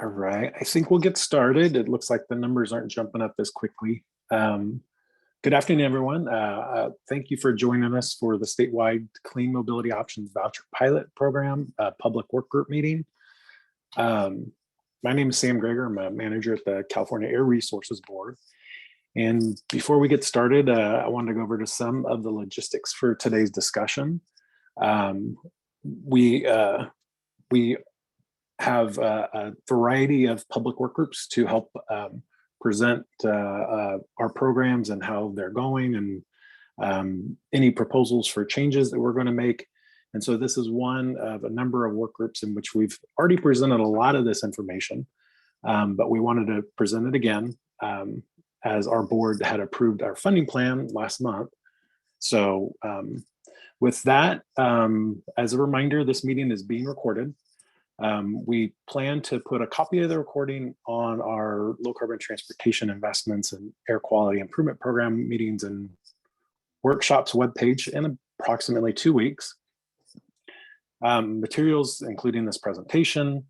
All right, I think we'll get started. It looks like the numbers aren't jumping up as quickly. Good afternoon, everyone. Thank you for joining us for the statewide Clean Mobility Options Voucher Pilot Program public work group meeting. My name is Sam Greger. I'm a manager at the California Air Resources Board. And before we get started, I wanted to go over to some of the logistics for today's discussion. We have a variety of public work groups to help present our programs and how they're going and any proposals for changes that we're going to make. And so this is one of a number of work groups in which we've already presented a lot of this information, but we wanted to present it again as our board had approved our funding plan last month. So with that, as a reminder, this meeting is being recorded. We plan to put a copy of the recording on our low carbon transportation investments and air quality improvement program meetings and workshops webpage in approximately 2 weeks. Materials, including this presentation,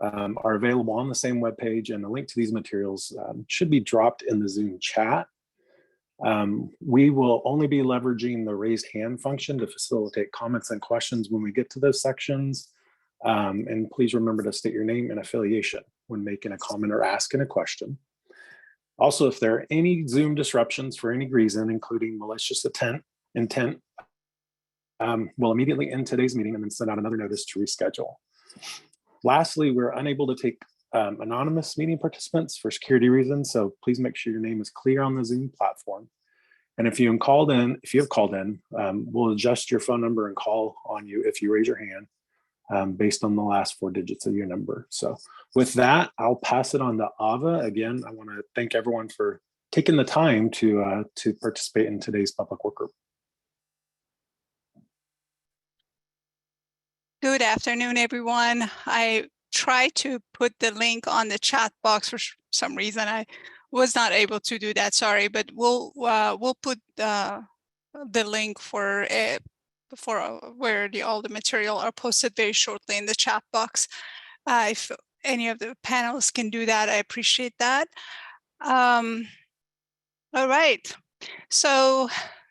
are available on the same webpage, and the link to these materials should be dropped in the Zoom chat. We will only be leveraging the raised hand function to facilitate comments and questions when we get to those sections. And please remember to state your name and affiliation when making a comment or asking a question. Also, if there are any Zoom disruptions for any reason, including malicious intent, we'll immediately end today's meeting and then send out another notice to reschedule. Lastly, we're unable to take anonymous meeting participants for security reasons, so please make sure your name is clear on the Zoom platform. And if you have called in, we'll adjust your phone number and call on you if you raise your hand. Based on the last 4 digits of your number. So with that, I'll pass it on to Ava. Again, I want to thank everyone for taking the time to participate in today's public work group. Good afternoon, everyone. I tried to put the link on the chat box. For some reason, I was not able to do that. Sorry, but we'll put the link for where all the material are posted very shortly in the chat box. If any of the panelists can do that, I appreciate that. All right. So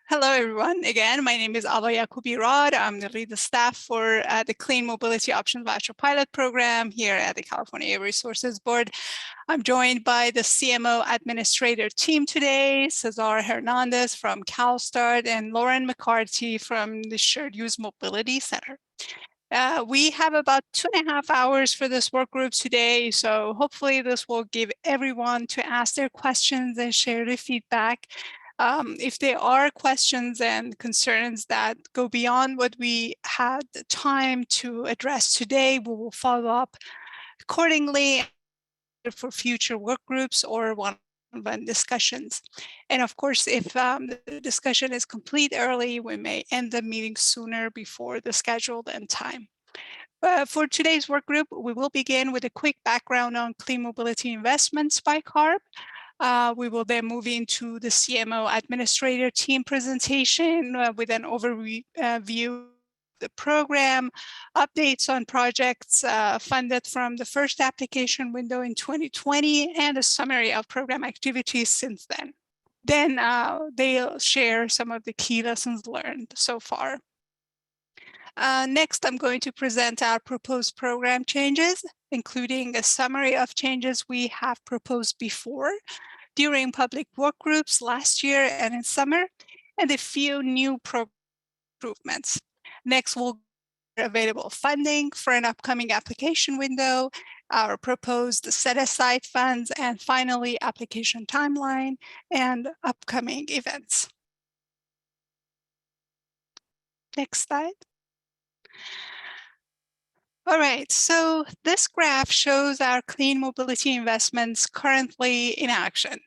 hello, everyone. Again, my name is Ava Yakubi-Rod. I'm the lead of staff for the Clean Mobility Options Voucher Pilot Program here at the California Air Resources Board. I'm joined by the CMO administrator team today, Cesar Hernandez from CalSTART and Lauren McCarthy from the Shared Use Mobility Center. We have about 2.5 hours for this work group today, so hopefully this will give everyone to ask their questions and share their feedback. If there are questions and concerns that go beyond what we had the time to address today, we will follow up accordingly for future work groups or one-on-one discussions. And of course, if the discussion is complete early, we may end the meeting sooner before the scheduled end time. For today's work group, we will begin with a quick background on clean mobility investments by CARB. We will then move into the CMO administrator team presentation with an overview of the program, updates on projects funded from the first application window in 2020, and a summary of program activities since then. Then they'll share some of the key lessons learned so far. Next, I'm going to present our proposed program changes, including a summary of changes we have proposed before during public work groups last year and in summer, and a few new program improvements. Next, we'll get available funding for an upcoming application window, our proposed set-aside funds, and finally, application timeline and upcoming events. Next slide. All right, so this graph shows our clean mobility investments currently in action.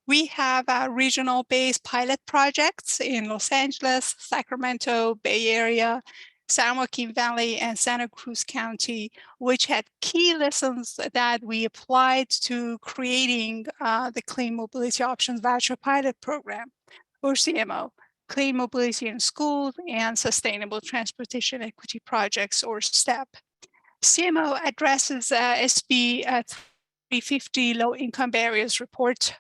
We have our regional-based pilot projects in Los Angeles, Sacramento, Bay Area, San Joaquin Valley, and Santa Cruz County, which had key lessons that we applied to creating the Clean Mobility Options Voucher Pilot Program, or CMO, Clean Mobility in Schools and Sustainable Transportation Equity Projects, or STEP. CMO addresses SB 350 low income barriers report,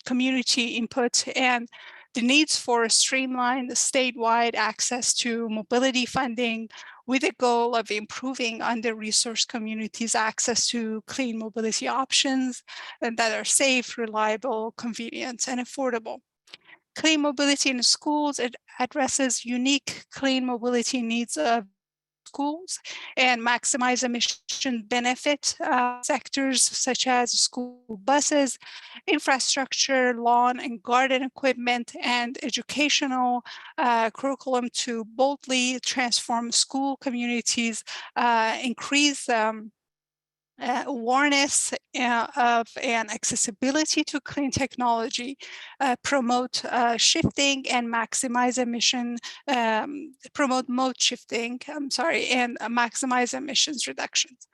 community input, and the needs for streamlined statewide access to mobility funding with the goal of improving under-resourced communities' access to clean mobility options that are safe, reliable, convenient, and affordable. Clean mobility in schools, it addresses unique clean mobility needs of schools and maximize emission benefit sectors such as school buses, infrastructure, lawn and garden equipment, and educational curriculum to boldly transform school communities, increase awareness of and accessibility to clean technology, promote shifting and maximize emission, promote mode shifting, and maximize emissions reductions.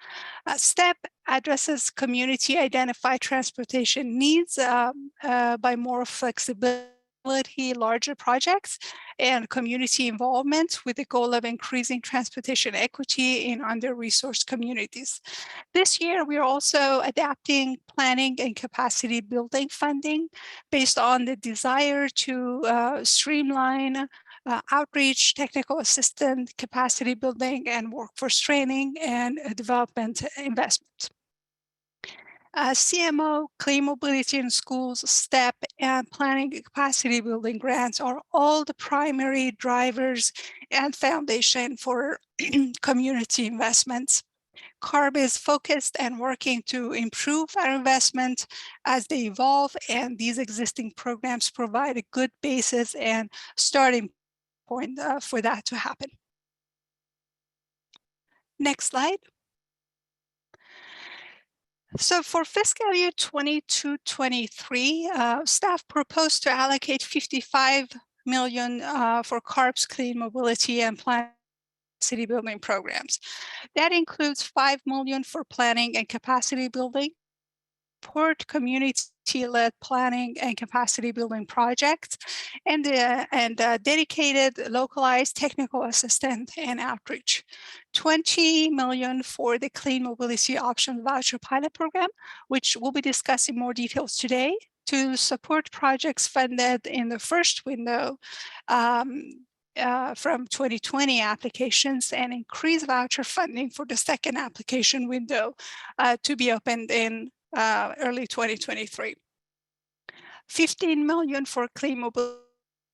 STEP addresses community identified transportation needs by more flexibility, larger projects, and community involvement with the goal of increasing transportation equity in under-resourced communities. This year, we are also adapting planning and capacity building funding based on the desire to streamline outreach, technical assistance, capacity building, and workforce training and development investments. CMO, Clean Mobility in Schools, STEP, and Planning and Capacity Building grants are all the primary drivers and foundation for community investments. CARB is focused and working to improve our investment as they evolve, and these existing programs provide a good basis and starting point for that to happen. Next slide. So for fiscal year 22-23, staff proposed to allocate $55 million for CARB's clean mobility and planning capacity building programs. That includes $5 million for planning and capacity building, support community-led planning and capacity building projects, and dedicated localized technical assistance and outreach. $20 million for the Clean Mobility Option Voucher Pilot Program, which we'll be discussing more details today, to support projects funded in the first window from 2020 applications, and increase voucher funding for the second application window to be opened in early 2023. $15 million for clean mobility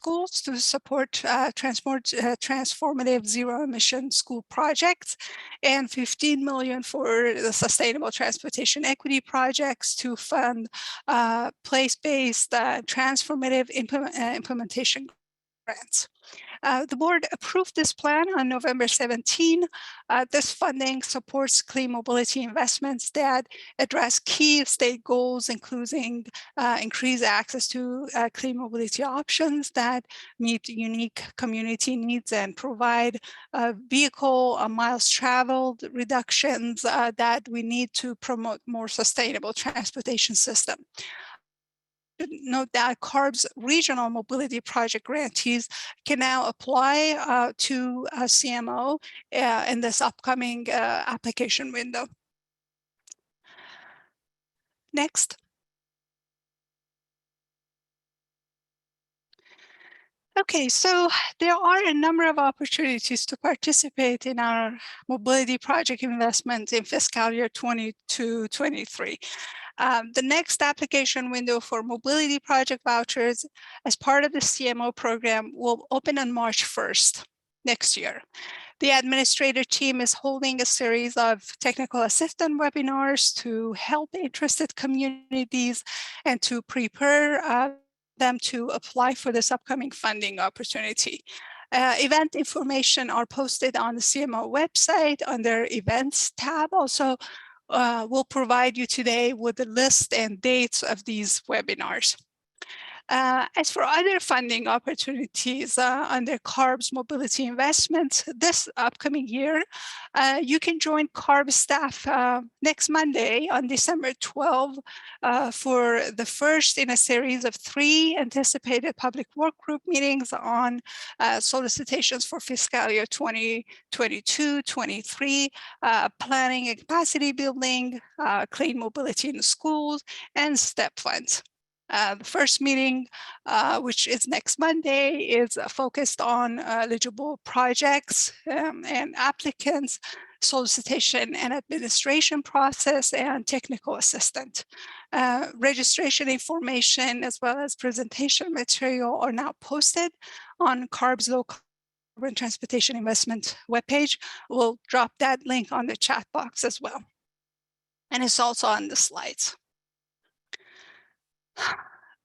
schools to support transformative zero-emission school projects, and $15 million for the sustainable transportation equity projects to fund place-based transformative implementation grants. The board approved this plan on November 17. This funding supports clean mobility investments that address key state goals, including increased access to clean mobility options that meet unique community needs and provide vehicle miles traveled reductions that we need to promote more sustainable transportation system. Note that CARB's regional mobility project grantees can now apply to CMO in this upcoming application window. Next. Okay, so there are a number of opportunities to participate in our mobility project investment in fiscal year 22-23. The next application window for mobility project vouchers as part of the CMO program will open on March 1st next year. The administrator team is holding a series of technical assistance webinars to help interested communities and to prepare them to apply for this upcoming funding opportunity. Event information are posted on the CMO website under Events tab. Also, we'll provide you today with the list and dates of these webinars. As for other funding opportunities under CARB's mobility investments this upcoming year, you can join CARB staff next Monday on December 12 for the first in a series of 3 anticipated public work group meetings on solicitations for fiscal year 2022-23, planning and capacity building, clean mobility in the schools, and STEP funds. The first meeting, which is next Monday, is focused on eligible projects and applicants, solicitation and administration process, and technical assistant. Registration information as well as presentation material are now posted on CARB's low carbon transportation investment webpage. We'll drop that link on the chat box as well. And it's also on the slides.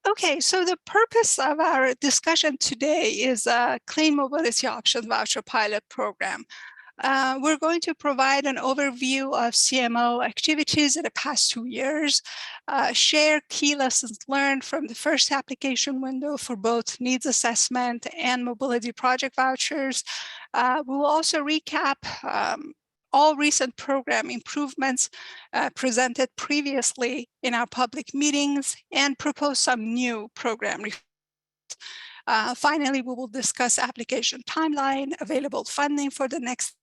Okay, so the purpose of our discussion today is a Clean Mobility Options Voucher Pilot Program. We're going to provide an overview of CMO activities in the past 2 years, share key lessons learned from the first application window for both needs assessment and mobility project vouchers. We will also recap all recent program improvements presented previously in our public meetings and propose some new program reforms. Finally, we will discuss application timeline, available funding for the next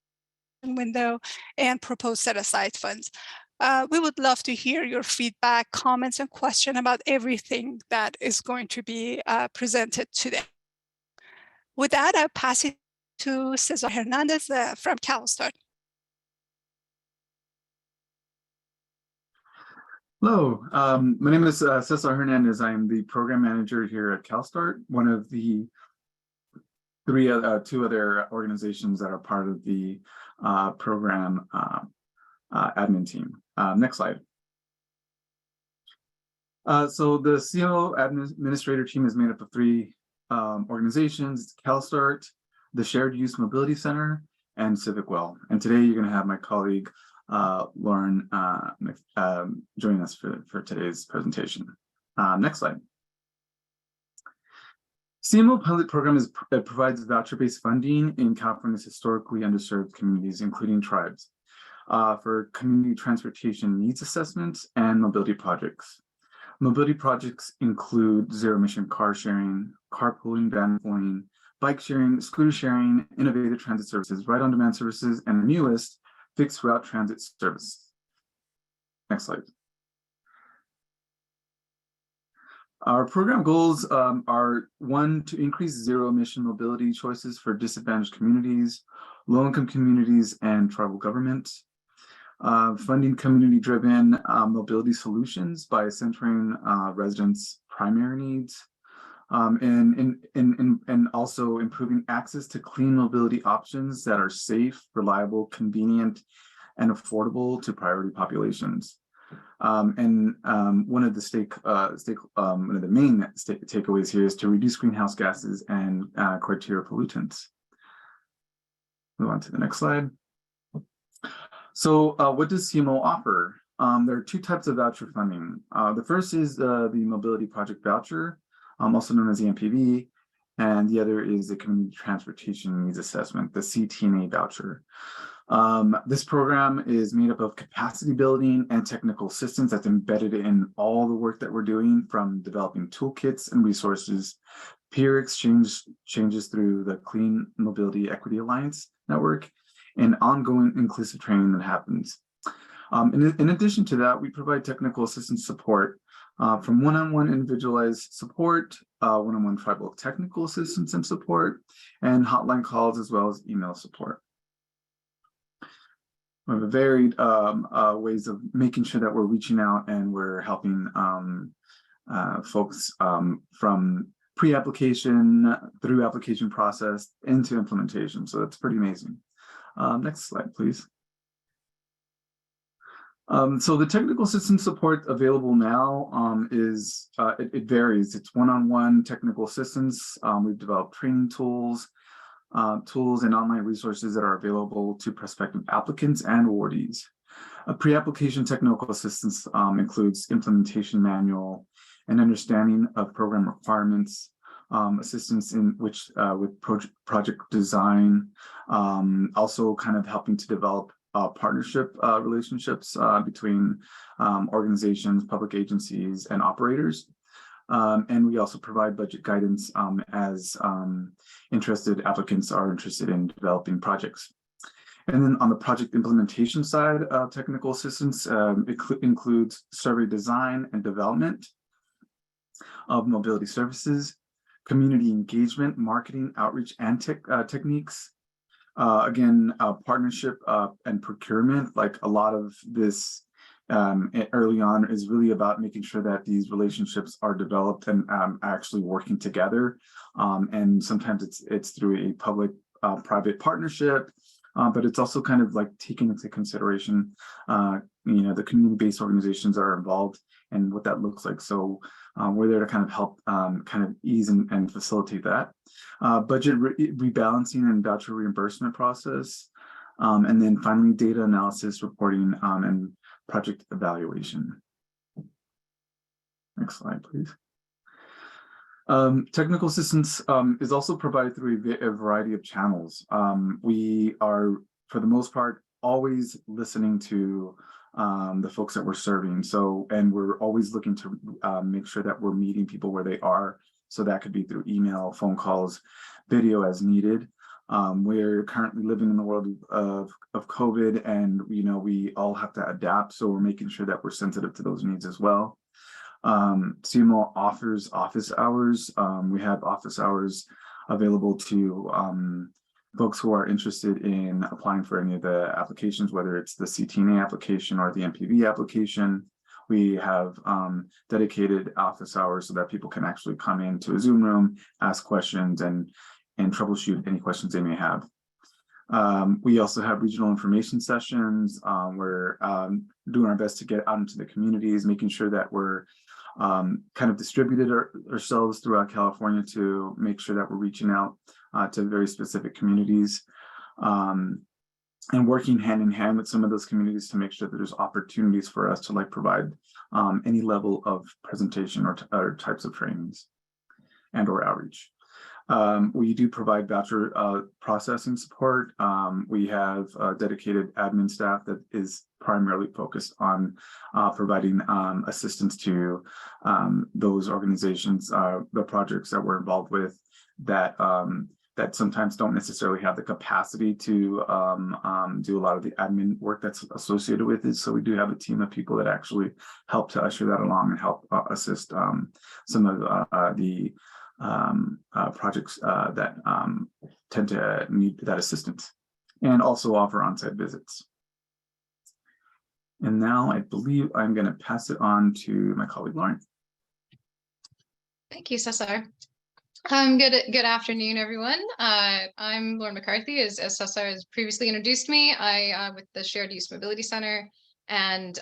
window, and proposed set-aside funds. We would love to hear your feedback, comments, and questions about everything that is going to be presented today. With that, I'll pass it to Cesar Hernandez from CalSTART. Hello, my name is Cesar Hernandez. I am the program manager here at CalSTART, one of the two other organizations that are part of the program admin team. Next slide. So the CMO administrator team is made up of 3 organizations: CalSTART, the Shared Use Mobility Center, and CivicWell. And today you're going to have my colleague Lauren join us for today's presentation. Next slide. CMO pilot program provides voucher-based funding in California's historically underserved communities, including tribes, for community transportation needs assessments and mobility projects. Mobility projects include zero-emission car sharing, carpooling, vanpooling, bike sharing, scooter sharing, innovative transit services, ride-on-demand services, and the newest, fixed route transit service. Next slide. Our program goals are 1, to increase zero-emission mobility choices for disadvantaged communities, low-income communities, and tribal governments. Funding community-driven mobility solutions by centering residents' primary needs, and also improving access to clean mobility options that are safe, reliable, convenient, and affordable to priority populations. One of the main takeaways here is to reduce greenhouse gases and criteria pollutants. Move on to the next slide. So what does CMO offer? There are 2 types of voucher funding. The first is the Mobility Project Voucher, also known as the MPV, and the other is the Community Transportation Needs Assessment, the CTNA voucher. This program is made up of capacity building and technical assistance that's embedded in all the work that we're doing, from developing toolkits and resources, peer exchange changes through the Clean Mobility Equity Alliance network, and ongoing inclusive training that happens. In addition to that, we provide technical assistance support from one-on-one individualized support, one-on-one tribal technical assistance and support, and hotline calls, as well as email support. We have varied ways of making sure that we're reaching out and we're helping folks from pre-application through application process into implementation. So that's pretty amazing. Next slide, please. So the technical assistance support available now it varies. It's one-on-one technical assistance. We've developed training tools and online resources that are available to prospective applicants and awardees. Pre-application technical assistance includes implementation manual an understanding of program requirements, assistance in which with project design, also kind of helping to develop partnership relationships between organizations, public agencies, and operators. And we also provide budget guidance as interested applicants are interested in developing projects. And then on the project implementation side, technical assistance includes survey design and development of mobility services, community engagement, marketing, outreach, and techniques. Again, partnership and procurement, like a lot of this early on is really about making sure that these relationships are developed and actually working together. And sometimes it's through a public-private partnership, but it's also kind of like taking into consideration, the community-based organizations that are involved and what that looks like. So we're there to kind of help kind of ease and facilitate that. Budget rebalancing and voucher reimbursement process. And then finally, data analysis, reporting, and project evaluation. Next slide, please. Technical assistance is also provided through a variety of channels. We are, for the most part, always listening to the folks that we're serving. And we're always looking to make sure that we're meeting people where they are. So that could be through email, phone calls, video as needed. We're currently living in the world of COVID, and we all have to adapt. So we're making sure that we're sensitive to those needs as well. CMO offers office hours. We have office hours available to folks who are interested in applying for any of the applications, whether it's the CTNA application or the MPV application. We have dedicated office hours so that people can actually come into a Zoom room, ask questions, and troubleshoot any questions they may have. We also have regional information sessions. We're doing our best to get out into the communities, making sure that we're kind of distributed ourselves throughout California to make sure that we're reaching out to very specific communities, and working hand in hand with some of those communities to make sure that there's opportunities for us to provide any level of presentation or types of trainings and or outreach. We do provide voucher processing support. We have a dedicated admin staff that is primarily focused on providing assistance to those organizations, the projects that we're involved with that sometimes don't necessarily have the capacity to do a lot of the admin work that's associated with it. So we do have a team of people that actually help to usher that along and help assist some of the projects that tend to need that assistance, and also offer on-site visits. And now I believe I'm going to pass it on to my colleague Lauren. Thank you, Cesar. Good afternoon, everyone. I'm Lauren McCarthy. As Cesar has previously introduced me, I with the Shared Use Mobility Center, and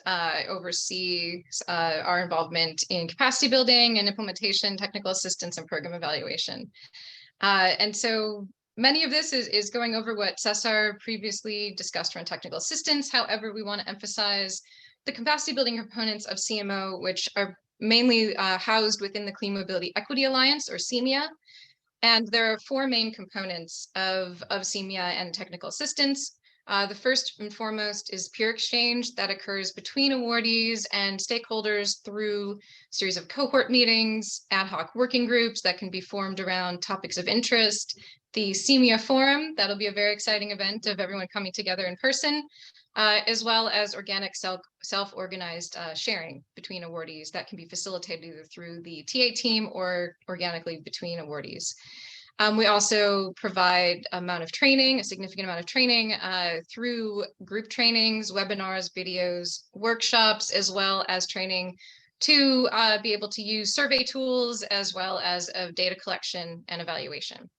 oversee our involvement in capacity building and implementation, technical assistance, and program evaluation. And so many of this is going over what Cesar previously discussed around technical assistance. However, we want to emphasize the capacity building components of CMO, which are mainly housed within the Clean Mobility Equity Alliance, or CEMEA. And there are four main components of CEMEA and technical assistance. The first and foremost is peer exchange that occurs between awardees and stakeholders through a series of cohort meetings, ad hoc working groups that can be formed around topics of interest, the CEMEA Forum, that'll be a very exciting event of everyone coming together in person, as well as organic self-organized sharing between awardees that can be facilitated either through the TA team or organically between awardees. We also provide a significant amount of training through group trainings, webinars, videos, workshops, as well as training to be able to use survey tools, as well as of data collection and evaluation.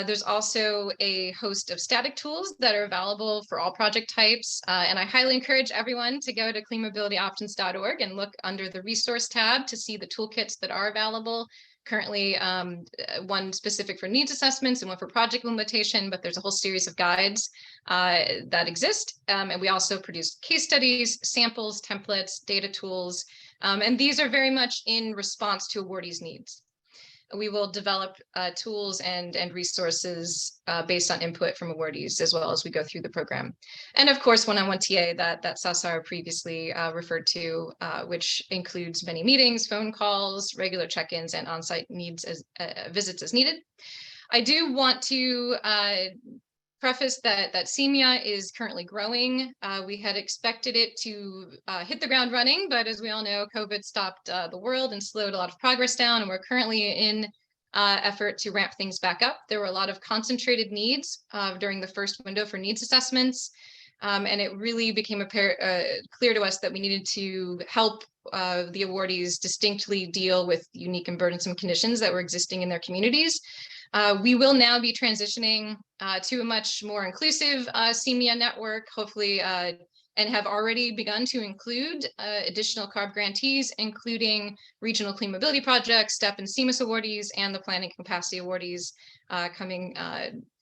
There's also a host of static tools that are available for all project types. And I highly encourage everyone to go to cleanmobilityoptions.org and look under the resource tab to see the toolkits that are available currently one specific for needs assessments and one for project implementation, but there's a whole series of guides that exist. And we also produce case studies, samples, templates, data tools, and these are very much in response to awardees' needs. We will develop tools and resources based on input from awardees as well as we go through the program. And of course, one-on-one TA that Sasar previously referred to, which includes many meetings, phone calls, regular check-ins, and on-site needs as visits as needed. I do want to preface that CEMIA is currently growing. We had expected it to hit the ground running, but as we all know, COVID stopped the world and slowed a lot of progress down, and we're currently in effort to ramp things back up. There were a lot of concentrated needs during the first window for needs assessments, and it really became clear to us that we needed to help the awardees distinctly deal with unique and burdensome conditions that were existing in their communities. We will now be transitioning to a much more inclusive CEMIA network, hopefully, and have already begun to include additional CARB grantees, including regional clean mobility projects, STEP and CEMAS awardees, and the planning capacity awardees coming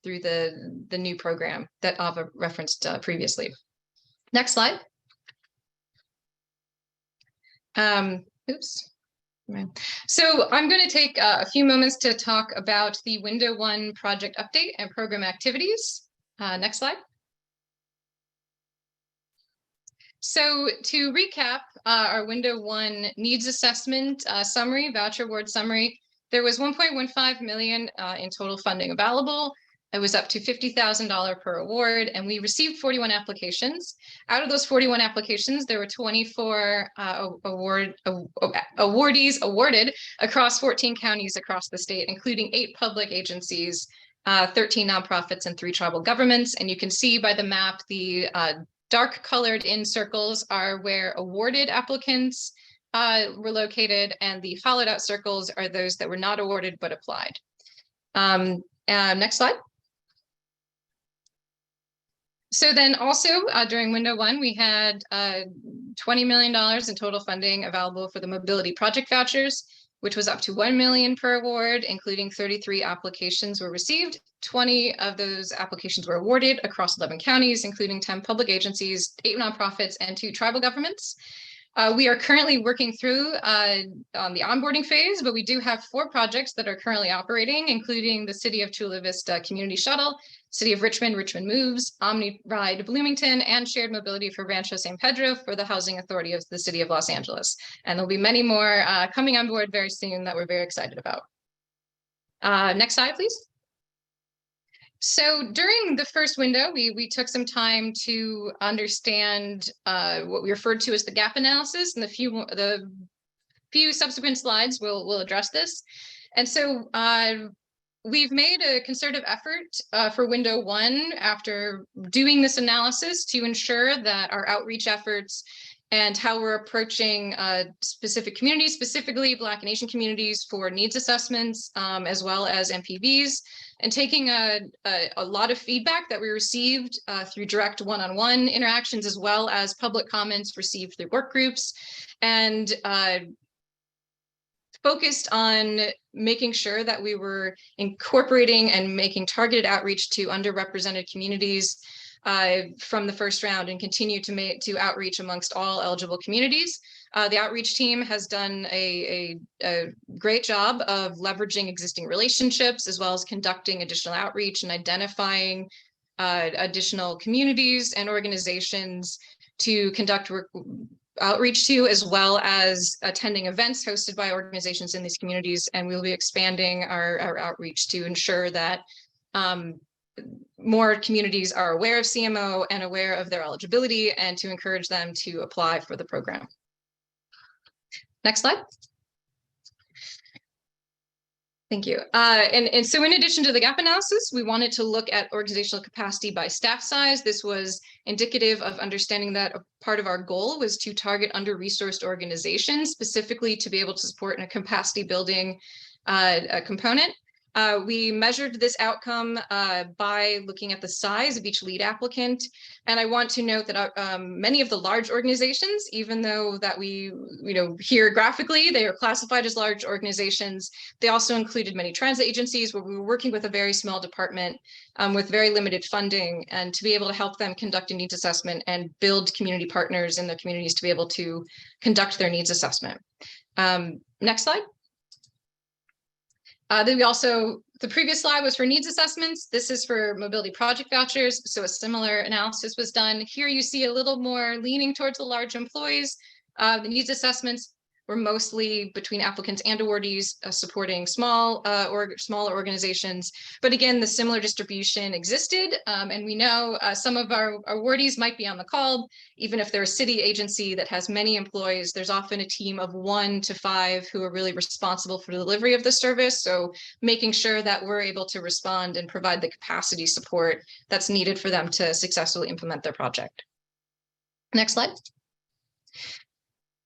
through the new program that Ava referenced previously. Next slide. Oops. So I'm going to take a few moments to talk about the Window 1 project update and program activities. Next slide. So to recap our Window 1 needs assessment summary, voucher award summary, there was $1.15 million in total funding available. It was up to $50,000 per award, and we received 41 applications. Out of those 41 applications, there were 24 awardees awarded across 14 counties across the state, including 8 public agencies, 13 nonprofits, and 3 tribal governments. And you can see by the map, the dark colored in circles are where awarded applicants were located, and the hollowed out circles are those that were not awarded but applied. Next slide. So then also during Window 1, we had $20 million in total funding available for the mobility project vouchers, which was up to $1 million per award, including 33 applications were received. 20 of those applications were awarded across 11 counties, including 10 public agencies, 8 nonprofits, and 2 tribal governments. We are currently working through on the onboarding phase, but we do have 4 projects that are currently operating, including the City of Chula Vista Community Shuttle, City of Richmond, Richmond Moves, Omni Ride Bloomington, and Shared Mobility for Rancho San Pedro for the Housing Authority of the City of Los Angeles. And there'll be many more coming on board very soon that we're very excited about. Next slide, please. So during the first window, we took some time to understand what we referred to as the gap analysis, and the few subsequent slides will address this. And so we've made a concerted effort for Window 1 after doing this analysis to ensure that our outreach efforts and how we're approaching specific communities, specifically Black and Asian communities for needs assessments, as well as MPVs, and taking a lot of feedback that we received through direct one-on-one interactions, as well as public comments received through work groups, and focused on making sure that we were incorporating and making targeted outreach to underrepresented communities from the first round, and continue to outreach amongst all eligible communities. The outreach team has done a great job of leveraging existing relationships, as well as conducting additional outreach and identifying additional communities and organizations to conduct outreach to, as well as attending events hosted by organizations in these communities. And we'll be expanding our outreach to ensure that more communities are aware of CMO and aware of their eligibility, and to encourage them to apply for the program. Next slide. Thank you. And so in addition to the gap analysis, we wanted to look at organizational capacity by staff size. This was indicative of understanding that a part of our goal was to target under-resourced organizations, specifically to be able to support in a capacity building component. We measured this outcome by looking at the size of each lead applicant. And I want to note that many of the large organizations, even though that we, here graphically, they are classified as large organizations, they also included many transit agencies where we were working with a very small department with very limited funding, and to be able to help them conduct a needs assessment and build community partners in their communities to be able to conduct their needs assessment. Next slide. Then we also, the previous slide was for needs assessments. This is for mobility project vouchers. So a similar analysis was done. Here you see a little more leaning towards the large employees. The needs assessments were mostly between applicants and awardees, supporting smaller organizations. But again, the similar distribution existed. And we know some of our awardees might be on the call. Even if they're a city agency that has many employees, there's often a team of 1 to 5 who are really responsible for the delivery of the service. So making sure that we're able to respond and provide the capacity support that's needed for them to successfully implement their project. Next slide.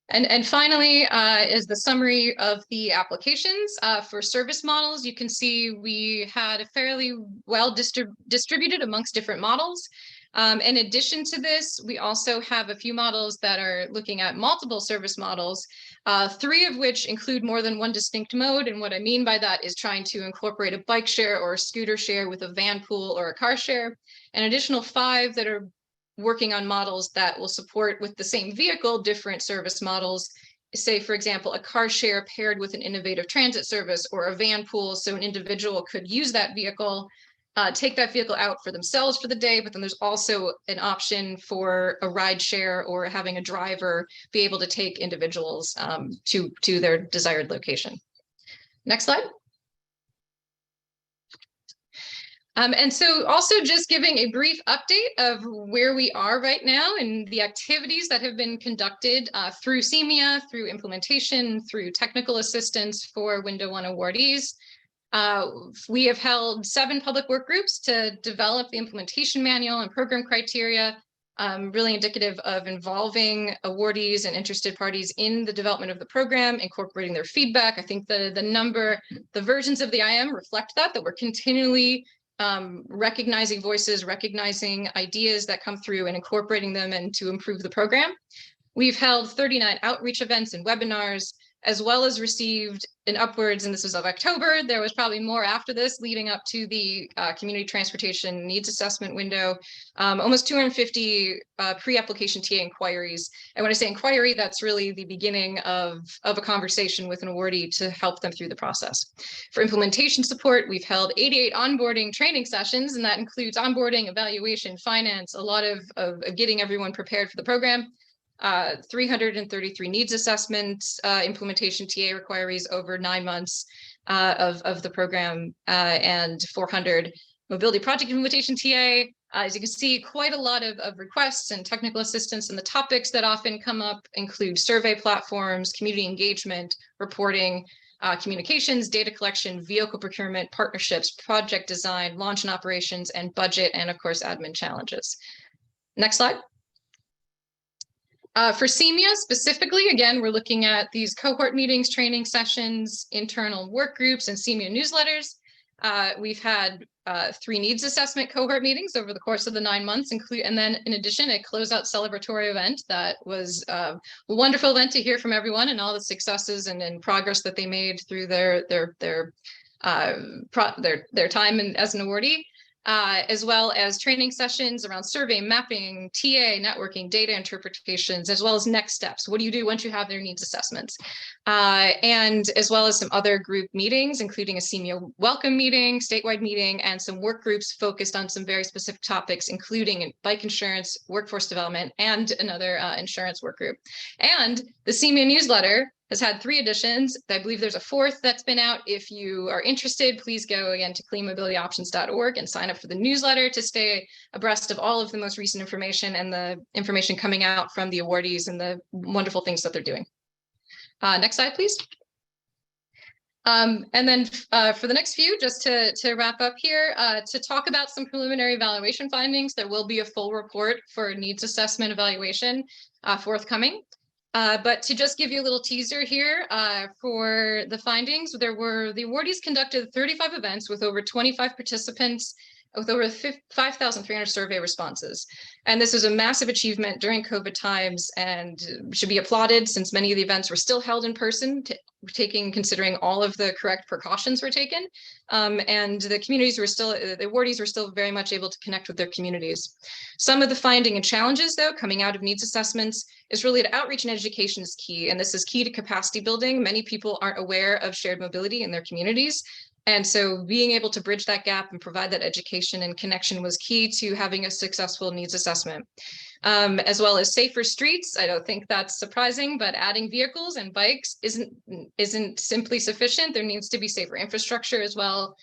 And finally, is the summary of the applications for service models. You can see we had a fairly well distributed amongst different models. In addition to this, we also have a few models that are looking at multiple service models, 3 of which include more than one distinct mode. And what I mean by that is trying to incorporate a bike share or a scooter share with a van pool or a car share. An additional 5 that are working on models that will support with the same vehicle different service models, say for example a car share paired with an innovative transit service, or a van pool so an individual could use that vehicle, take that vehicle out for themselves for the day, but then there's also an option for a ride share or having a driver be able to take individuals to their desired location. Next slide. And so also just giving a brief update of where we are right now and the activities that have been conducted through CEMIA, through implementation, through technical assistance for Window 1 awardees. We have held 7 public work groups to develop the implementation manual and program criteria, really indicative of involving awardees and interested parties in the development of the program, incorporating their feedback. I think the versions of the IM reflect that we're continually recognizing voices, recognizing ideas that come through and incorporating them and to improve the program. We've held 39 outreach events and webinars, as well as received in upwards, and this was of October, there was probably more after this leading up to the community transportation needs assessment window, almost 250 pre-application TA inquiries. And when I say inquiry, that's really the beginning of a conversation with an awardee to help them through the process. For implementation support, we've held 88 onboarding training sessions, and that includes onboarding, evaluation, finance, a lot of getting everyone prepared for the program. 333 needs assessments, implementation TA requirements over 9 months of the program, and 400 mobility project implementation TA. As you can see, quite a lot of requests and technical assistance, and the topics that often come up include survey platforms, community engagement, reporting, communications, data collection, vehicle procurement, partnerships, project design, launch and operations, and budget, and of course, admin challenges. Next slide. For CEMIA specifically, again, we're looking at these cohort meetings, training sessions, internal work groups, and CEMIA newsletters. We've had 3 needs assessment cohort meetings over the course of the 9 months, and then in addition, a closeout celebratory event that was a wonderful event to hear from everyone and all the successes and progress that they made through their time as an awardee. As well as training sessions around survey, mapping, TA, networking, data interpretations, as well as next steps. What do you do once you have their needs assessments? And as well as some other group meetings, including a CEMIA welcome meeting, statewide meeting, and some work groups focused on some very specific topics, including bike insurance, workforce development, and another insurance work group. And the CEMIA newsletter has had 3 editions. I believe there's a 4th that's been out. If you are interested, please go again to cleanmobilityoptions.org and sign up for the newsletter to stay abreast of all of the most recent information and the information coming out from the awardees and the wonderful things that they're doing. Next slide, please. And then for the next few, just to wrap up here, to talk about some preliminary evaluation findings, there will be a full report for needs assessment evaluation forthcoming. But to just give you a little teaser here for the findings, the awardees conducted 35 events with over 25 participants with over 5,300 survey responses. And this is a massive achievement during COVID times and should be applauded since many of the events were still held in person, considering all of the correct precautions were taken. And the awardees were still very much able to connect with their communities. Some of the finding and challenges, though, coming out of needs assessments is really that outreach and education is key. And this is key to capacity building. Many people aren't aware of shared mobility in their communities. And so being able to bridge that gap and provide that education and connection was key to having a successful needs assessment. As well as safer streets. I don't think that's surprising, but adding vehicles and bikes isn't simply sufficient. There needs to be safer infrastructure as well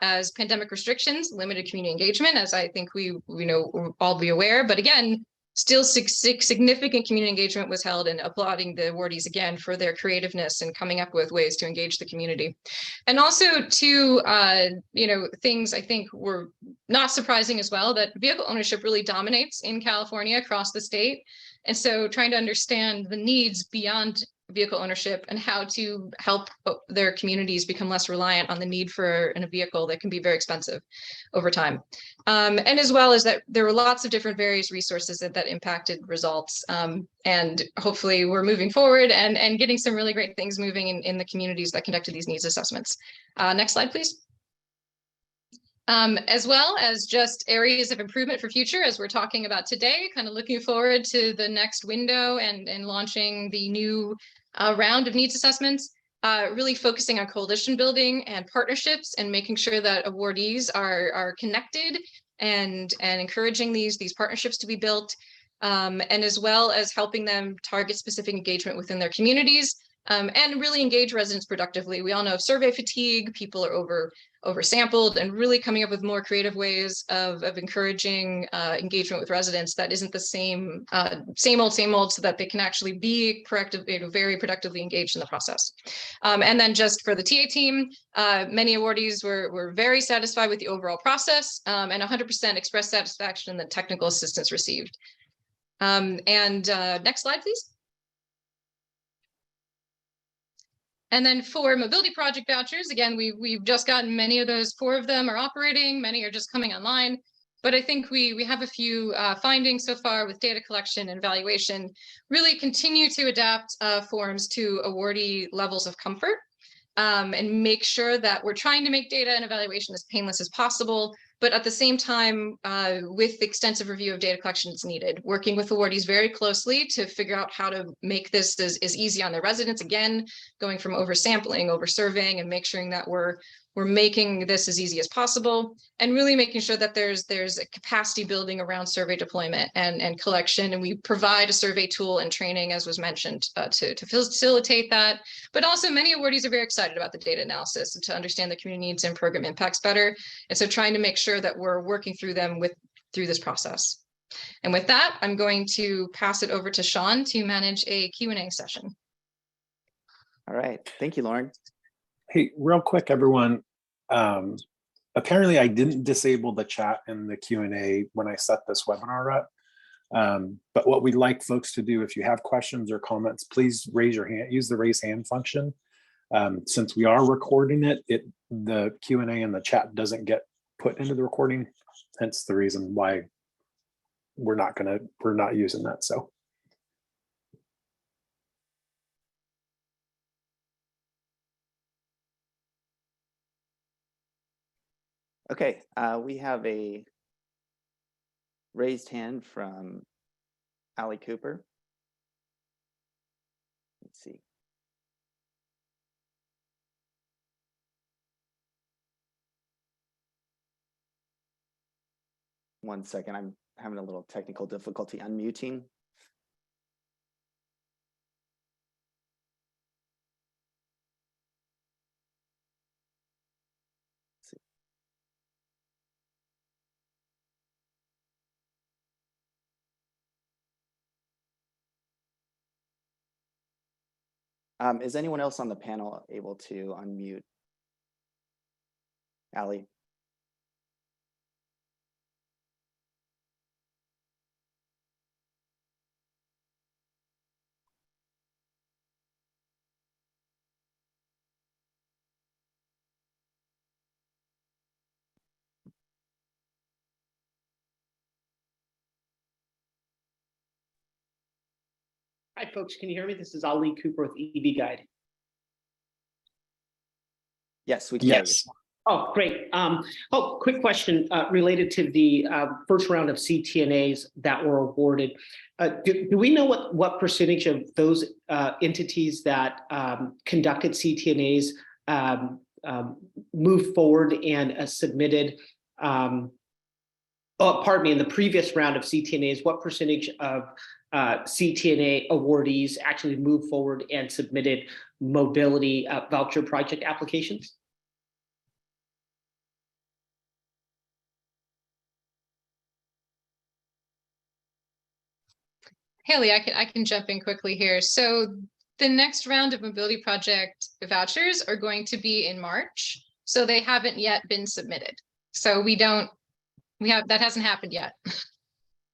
as pandemic restrictions, limited community engagement, as I think we know all be aware. But again, still significant community engagement was held, and applauding the awardees again for their creativeness and coming up with ways to engage the community. And also two things I think were not surprising as well, that vehicle ownership really dominates in California across the state. And so trying to understand the needs beyond vehicle ownership and how to help their communities become less reliant on the need for a vehicle that can be very expensive over time. And as well as that, there were lots of different various resources that impacted results. And hopefully we're moving forward and getting some really great things moving in the communities that conducted these needs assessments. Next slide, please. As well as just areas of improvement for future, as we're talking about today, kind of looking forward to the next window and launching the new round of needs assessments, really focusing on coalition building and partnerships and making sure that awardees are connected and encouraging these partnerships to be built, and as well as helping them target specific engagement within their communities. And really engage residents productively. We all know of survey fatigue, people are oversampled, and really coming up with more creative ways of encouraging engagement with residents that isn't the same old, so that they can actually be very productively engaged in the process. And then just for the TA team, many awardees were very satisfied with the overall process, and 100% expressed satisfaction in the technical assistance received. Next slide, please. And then for mobility project vouchers, again, we've just gotten many of those. 4 of them are operating, many are just coming online. But I think we have a few findings so far with data collection and evaluation. Really continue to adapt forms to awardee levels of comfort, and make sure that we're trying to make data and evaluation as painless as possible, but at the same time, with extensive review of data collection is needed, working with awardees very closely to figure out how to make this as easy on their residents, again, going from oversampling, over-surveying, and make sure that we're making this as easy as possible, and really making sure that there's a capacity building around survey deployment and collection. And we provide a survey tool and training, as was mentioned, to facilitate that. But also many awardees are very excited about the data analysis and to understand the community needs and program impacts better. And so trying to make sure that we're working through them through this process. And with that, I'm going to pass it over to Sean to manage a Q&A session. All right, thank you, Lauren. Hey, real quick, everyone. Apparently I didn't disable the chat and the Q&A when I set this webinar up. But what we'd like folks to do, if you have questions or comments, please raise your hand, use the raise hand function. Since we are recording it, the Q&A and the chat doesn't get put into the recording, hence the reason why we're not using that. So. Okay, we have a raised hand from Allie Cooper. Let's see. One second, I'm having a little technical difficulty unmuting. Is anyone else on the panel able to unmute Allie? Hi, folks. Can you hear me? This is Ali Cooper with EV Guide. Yes, we can hear you. Yes. Oh, great. Quick question related to the first round of CTNAs that were awarded. Do we know what percentage of those entities that conducted CTNAs moved forward and submitted? In the previous round of CTNAs, what percentage of CTNA awardees actually moved forward and submitted mobility voucher project applications? Haley, I can jump in quickly here. So the next round of mobility project vouchers are going to be in March. So they haven't yet been submitted. So that hasn't happened yet.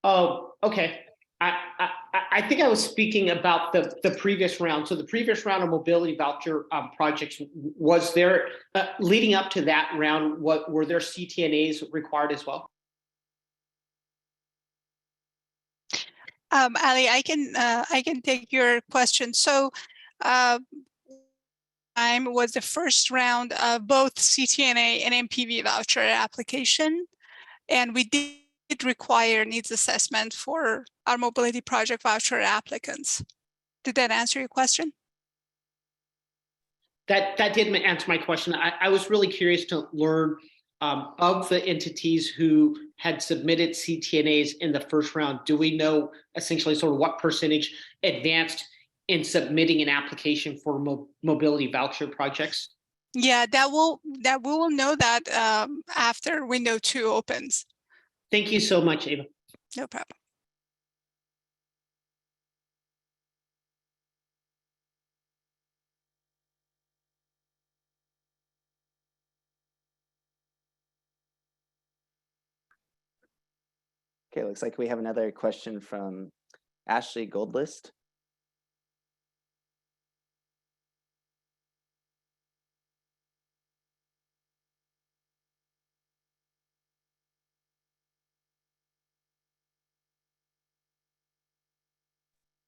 Oh, okay. I think I was speaking about the previous round. So the previous round of mobility voucher projects, was there, leading up to that round, were there CTNAs required as well? Ali, I can take your question. So was the first round of both CTNA and MPV voucher application, and we did require needs assessment for our mobility project voucher applicants. Did that answer your question? That did answer my question. I was really curious to learn of the entities who had submitted CTNAs in the first round. Do we know essentially sort of what percentage advanced in submitting an application for mobility voucher projects? Yeah, we will know that after window 2 opens. Thank you so much, Ava. No problem. Okay, looks like we have another question from Ashley Goldlist.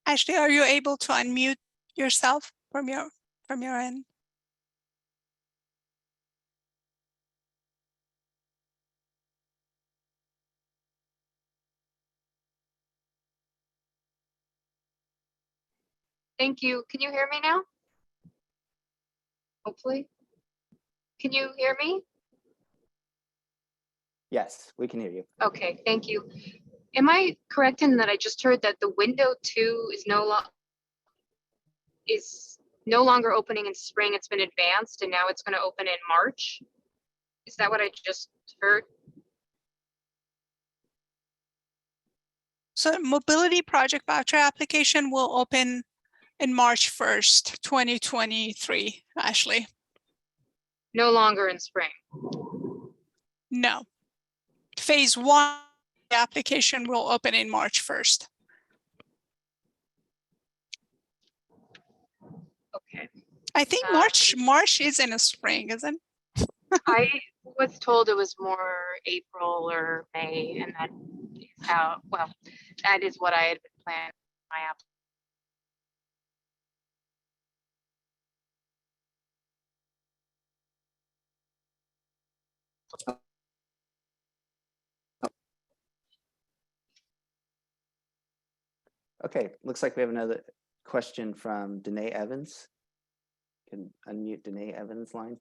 Ashley, are you able to unmute yourself from your end? Thank you. Can you hear me now? Hopefully. Can you hear me? Yes, we can hear you. Okay, thank you. Am I correct in that I just heard that the window 2 is no longer opening in spring? It's been advanced and now it's going to open in March. Is that what I just heard? So mobility project voucher application will open in March 1st, 2023, Ashley. No longer in spring. No. Phase 1 application will open in March 1st. Okay. I think March is in a spring, isn't it? I was told it was more April or May, and that is that is what I had been planning my app. Okay, looks like we have another question from Danae Evans. Can unmute Danae Evans' line.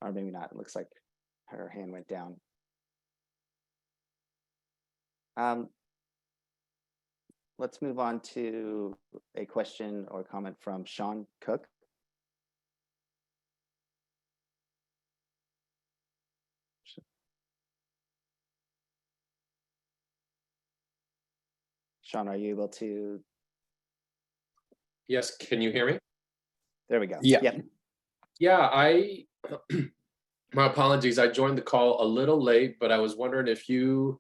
Or maybe not, it looks like her hand went down. Let's move on to a question or comment from Sean Cook. Sean, are you able to? Yes, can you hear me? There we go. Yeah. Yep. Yeah, my apologies. I joined the call a little late, but I was wondering if you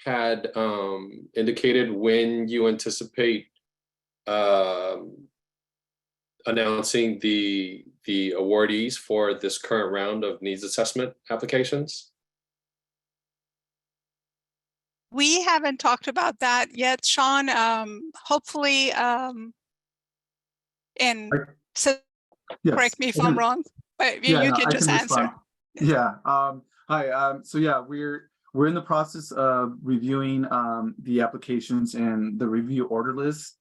had indicated when you anticipate announcing the awardees for this current round of needs assessment applications? We haven't talked about that yet, Sean. Hopefully, and so Yes. correct me if I I'm can- wrong, but Yeah, you no, can I just can answer. respond. Yeah. Hi. So yeah, we're in the process of reviewing the applications and the review order list.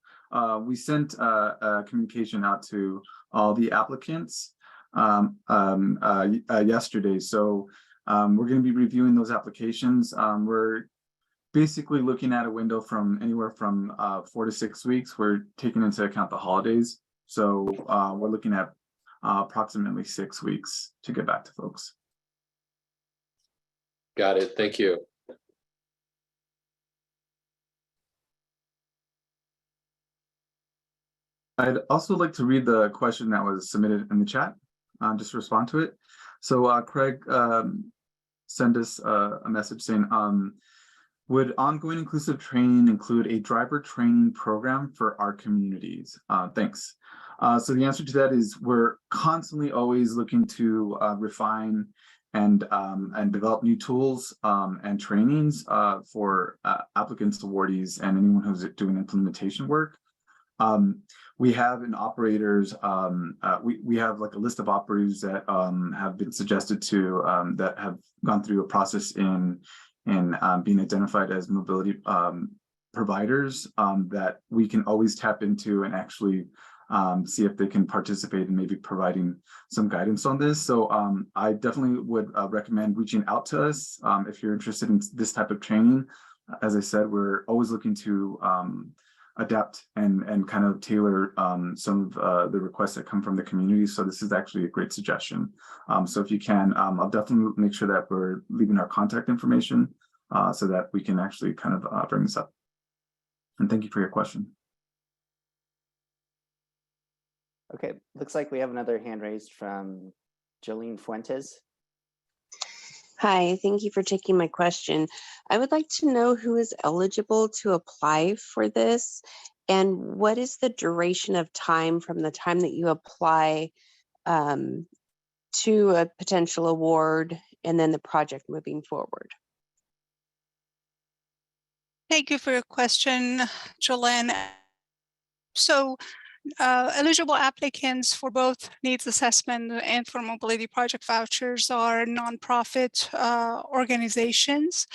We sent a communication out to all the applicants yesterday. So we're going to be reviewing those applications. We're basically looking at a window from anywhere from 4 to 6 weeks. We're taking into account the holidays. So we're looking at approximately 6 weeks to get back to folks. Got it. Thank you. I'd also like to read the question that was submitted in the chat, just to respond to it. So Craig sent us a message saying, would ongoing inclusive training include a driver training program for our communities? Thanks. So the answer to that is we're constantly always looking to refine and develop new tools and trainings for applicants, awardees, and anyone who's doing implementation work. We have in operators, we have like a list of operators that have been suggested to that have gone through a process in being identified as mobility providers that we can always tap into and actually see if they can participate in maybe providing some guidance on this. So I definitely would recommend reaching out to us if you're interested in this type of training. As I said, we're always looking to adapt and kind of tailor some of the requests that come from the community. So this is actually a great suggestion. So if you can, I'll definitely make sure that we're leaving our contact information so that we can actually kind of bring this up. And thank you for your question. Okay, looks like we have another hand raised from Jolene Fuentes. Hi, thank you for taking my question. I would like to know who is eligible to apply for this and what is the duration of time from the time that you apply to a potential award and then the project moving forward? Thank you for your question, Jolene. So eligible applicants for both needs assessment and for mobility project vouchers are nonprofit organizations,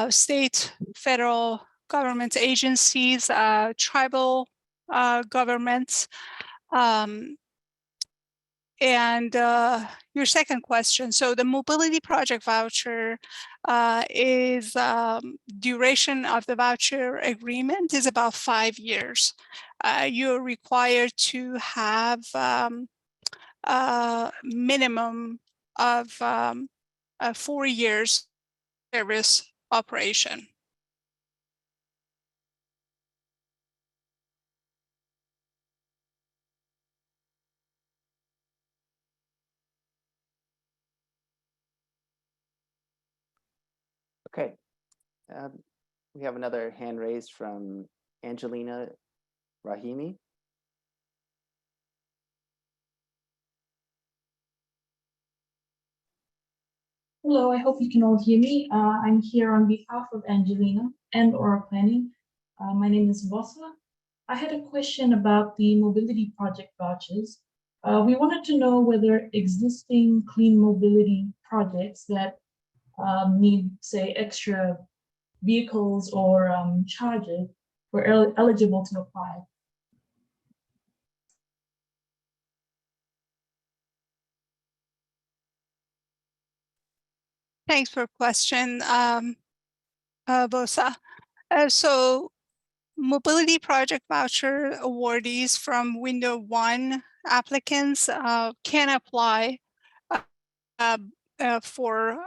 state, federal government agencies, tribal governments. And your second question, so the mobility project voucher is duration of the voucher agreement is about 5 years. You're required to have a minimum of 4 years service operation. Okay, we have another hand raised from Angelina Rahimi. Hello, I hope you can all hear me. I'm here on behalf of Angelina and Aura Planning. My name is Vosa. I had a question about the mobility project vouchers. We wanted to know whether existing clean mobility projects that need, say, extra vehicles or chargers were eligible to apply. Thanks for question, Bosa. So mobility project voucher awardees from window 1 applicants can apply for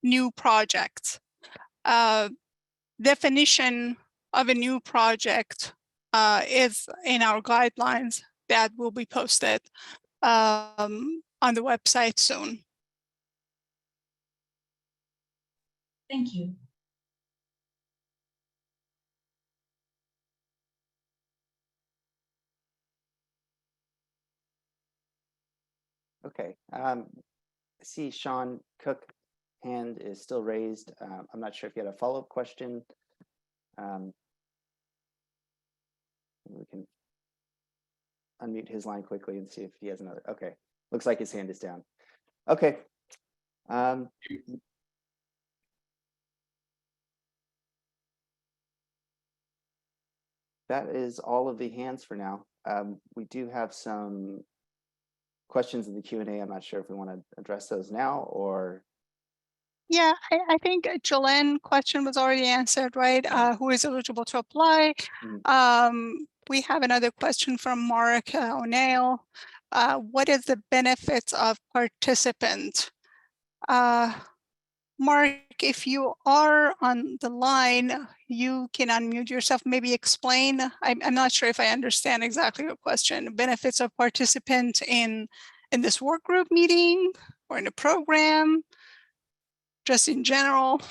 new projects. Definition of a new project is in our guidelines that will be posted on the website soon. Thank you. Okay. I see Sean Cook hand is still raised. I'm not sure if you had a follow-up question. We can unmute his line quickly and see if he has another. Okay. Looks like his hand is down. Okay. That is all of the hands for now. We do have some questions in the Q&A. I'm not sure if we want to address those now or. Yeah, I think Jolene's question was already answered, right? Who is eligible to apply? We have another question from Mark O'Neill. What is the benefits of participant? Mark, if you are on the line, you can unmute yourself, maybe explain. I'm not sure if I understand exactly your question. Benefits of participant in this work group meeting or in a program, just in general.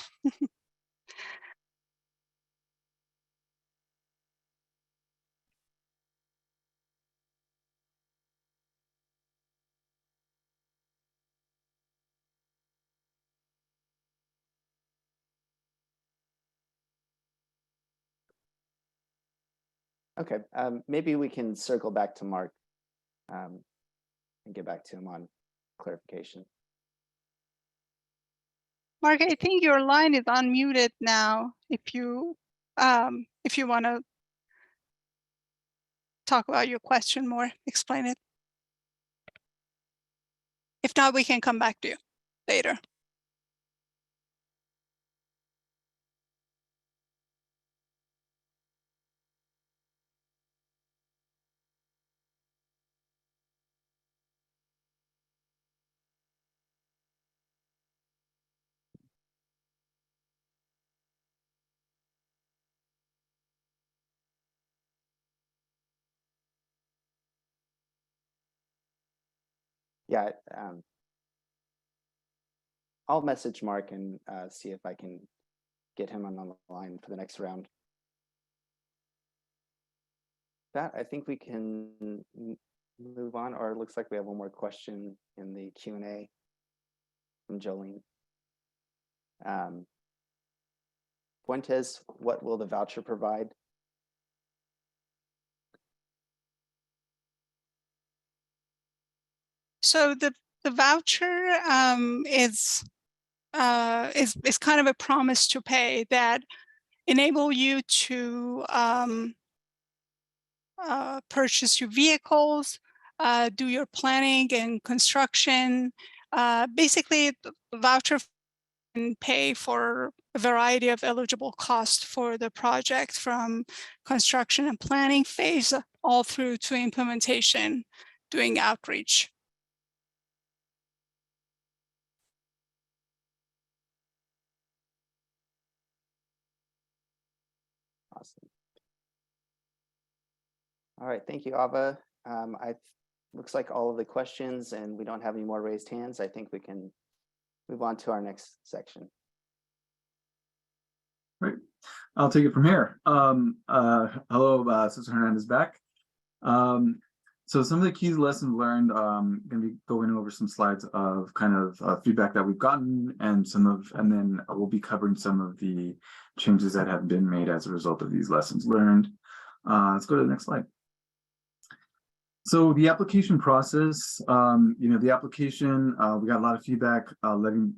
Okay, maybe we can circle back to Mark and get back to him on clarification. Mark, I think your line is unmuted now. If you want to talk about your question more, explain it. If not, we can come back to you later. Yeah, I'll message Mark and see if I can get him on the line for the next round. That I think we can move on, or it looks like we have one more question in the Q&A from Jolene. Fuentes, what will the voucher provide? So the voucher is kind of a promise to pay that enable you to purchase your vehicles, do your planning and construction. Basically, the voucher can pay for a variety of eligible costs for the project, from construction and planning phase all through to implementation, doing outreach. Awesome. All right, thank you, Ava. Looks like all of the questions, and we don't have any more raised hands. I think we can move on to our next section. Great. I'll take it from here. Hello, Sister Hernandez back. So some of the key lessons learned, going to be going over some slides of kind of feedback that we've gotten, and then we'll be covering some of the changes that have been made as a result of these lessons learned. Let's go to the next slide. So the application process, the application, we got a lot of feedback letting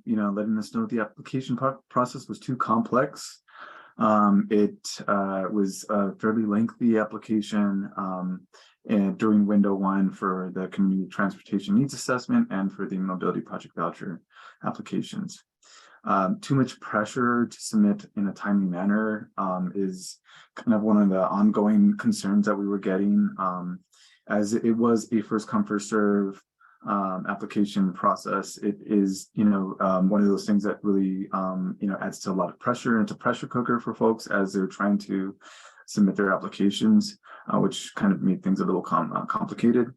us know the application process was too complex. It was a fairly lengthy application and during window 1 for the community transportation needs assessment and for the mobility project voucher applications. Too much pressure to submit in a timely manner is kind of one of the ongoing concerns that we were getting, as it was a first come first serve application process. It is one of those things that really adds to a lot of pressure, and it's a pressure cooker for folks as they're trying to submit their applications, which kind of made things a little complicated,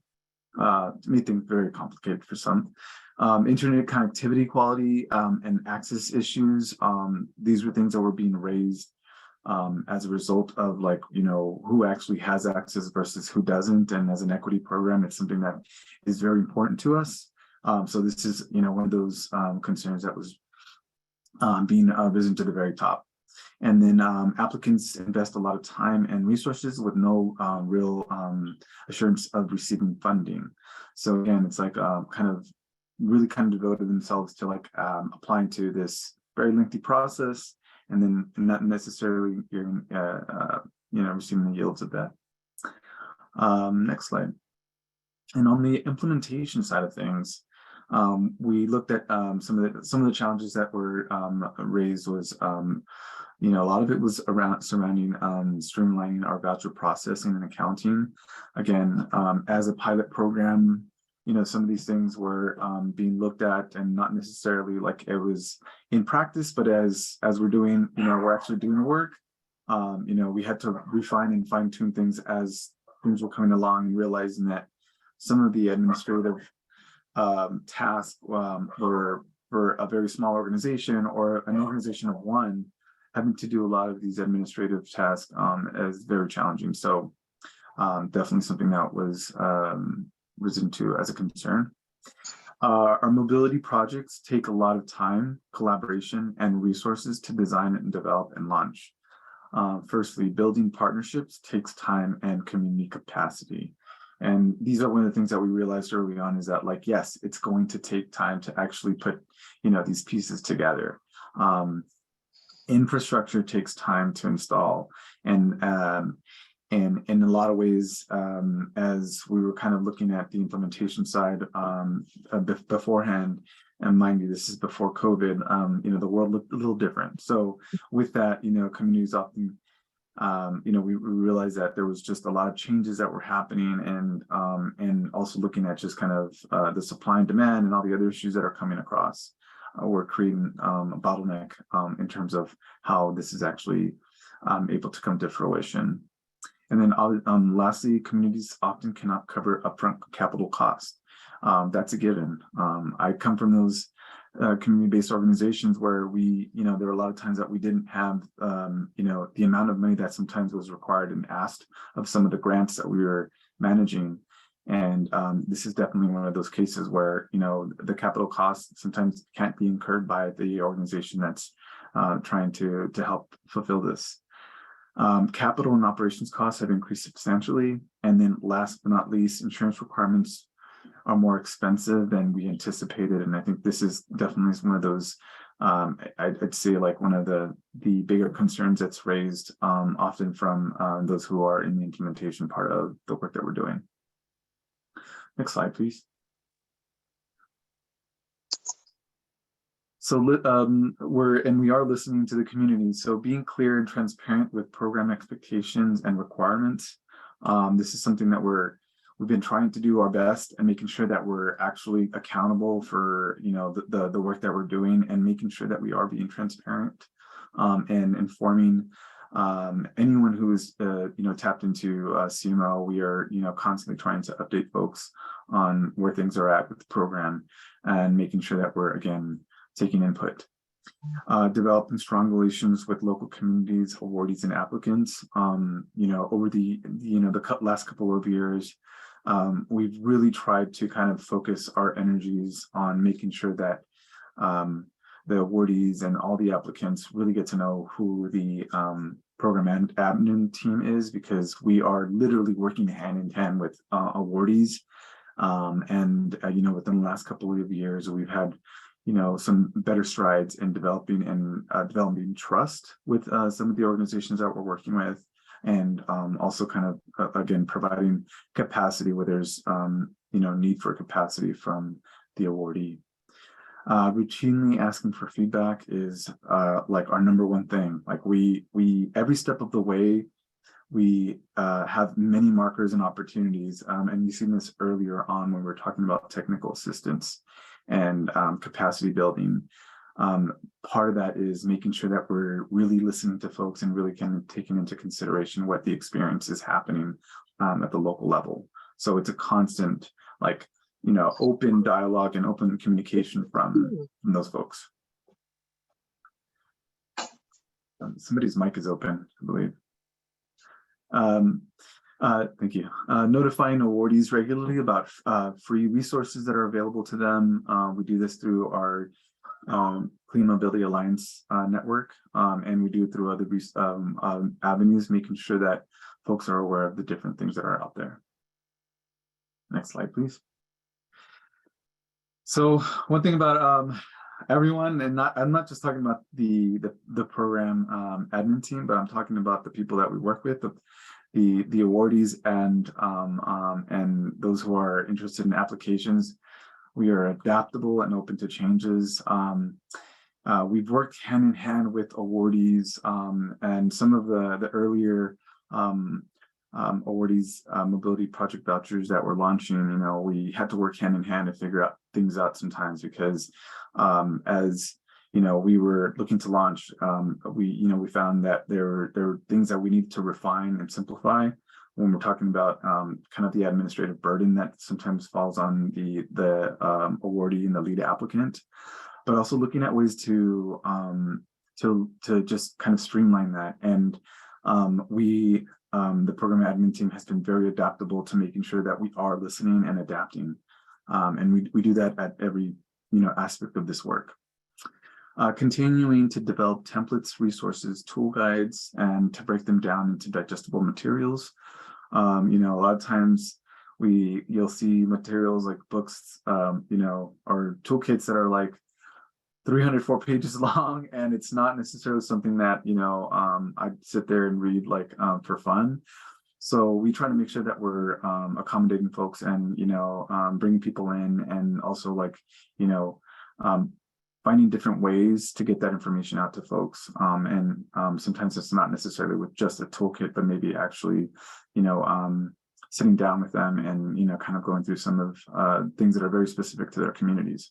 made things very complicated for some. Internet connectivity quality and access issues, these were things that were being raised as a result of who actually has access versus who doesn't. And as an equity program, it's something that is very important to us. So this is, one of those concerns that was being risen to the very top. And then applicants invest a lot of time and resources with no real assurance of receiving funding. So again, it's like kind of devoted themselves to like applying to this very lengthy process, and then not necessarily receiving the yields of that. Next slide. And on the implementation side of things, we looked at some of the challenges that were raised was a lot of it was surrounding streamlining our voucher processing and accounting. Again, as a pilot program, some of these things were being looked at and not necessarily like it was in practice, but as we're doing, we're actually doing the work. We had to refine and fine tune things as things were coming along, and realizing that some of the administrative tasks for a very small organization or an organization of one, having to do a lot of these administrative tasks is very challenging. So definitely something that was risen to as a concern. Our mobility projects take a lot of time, collaboration, and resources to design and develop and launch. Firstly, building partnerships takes time and community capacity. And these are one of the things that we realized early on, is that like, yes, it's going to take time to actually put, these pieces together. Infrastructure takes time to install, and in a lot of ways, as we were kind of looking at the implementation side beforehand, and mind you, this is before COVID, the world looked a little different. So with that, communities often, we realized that there was just a lot of changes that were happening, and also looking at just kind of the supply and demand and all the other issues that are coming across. We're creating a bottleneck in terms of how this is actually able to come to fruition. And then lastly, communities often cannot cover upfront capital costs. That's a given. I come from those community-based organizations where we, there were a lot of times that we didn't have, the amount of money that sometimes was required and asked of some of the grants that we were managing. And this is definitely one of those cases where, the capital costs sometimes can't be incurred by the organization that's trying to help fulfill this. Capital and operations costs have increased substantially. And then last but not least, insurance requirements are more expensive than we anticipated. And I think this is definitely one of those, I'd say like one of the bigger concerns that's raised often from those who are in the implementation part of the work that we're doing. Next slide, please. So we are listening to the community. So being clear and transparent with program expectations and requirements. This is something that we've been trying to do our best, and making sure that we're actually accountable for the work that we're doing, and making sure that we are being transparent and informing anyone who is tapped into CMO. We are constantly trying to update folks on where things are at with the program, and making sure that we're again taking input. Developing strong relations with local communities, awardees, and applicants. Over the last couple of years, we've really tried to kind of focus our energies on making sure that the awardees and all the applicants really get to know who the program admin team is, because we are literally working hand in hand with awardees. Within the last couple of years, we've had some better strides in developing trust with some of the organizations that we're working with, and also kind of again providing capacity where there's need for capacity from the awardee. Routinely asking for feedback is like our number one thing. Like we every step of the way, we have many markers and opportunities, and you've seen this earlier on when we were talking about technical assistance and capacity building. Part of that is making sure that we're really listening to folks and really kind of taking into consideration what the experience is happening at the local level. So it's a constant, open dialogue and open communication from those folks. Somebody's mic is open, I believe. Thank you. Notifying awardees regularly about free resources that are available to them. We do this through our Clean Mobility Alliance network, and we do it through other avenues, making sure that folks are aware of the different things that are out there. Next slide, please. So one thing about everyone, and I'm not just talking about the program admin team, but I'm talking about the people that we work with, the awardees and those who are interested in applications. We are adaptable and open to changes. We've worked hand in hand with awardees, and some of the earlier awardees mobility project vouchers that we're launching, you know, we had to work hand in hand to figure things out sometimes, because as you know, we were looking to launch, we found that there were things that we need to refine and simplify when we're talking about kind of the administrative burden that sometimes falls on the awardee and the lead applicant, but also looking at ways to just kind of streamline that. And the program admin team has been very adaptable to making sure that we are listening and adapting, and we do that at every aspect of this work. Continuing to develop templates, resources, tool guides, and to break them down into digestible materials. A lot of times you'll see materials like books, or toolkits that are like 304 pages long, and it's not necessarily something that I'd sit there and read like for fun. So we try to make sure that we're accommodating folks and bringing people in, and also like finding different ways to get that information out to folks. And sometimes it's not necessarily with just a toolkit, but maybe actually, sitting down with them and, kind of going through some of things that are very specific to their communities.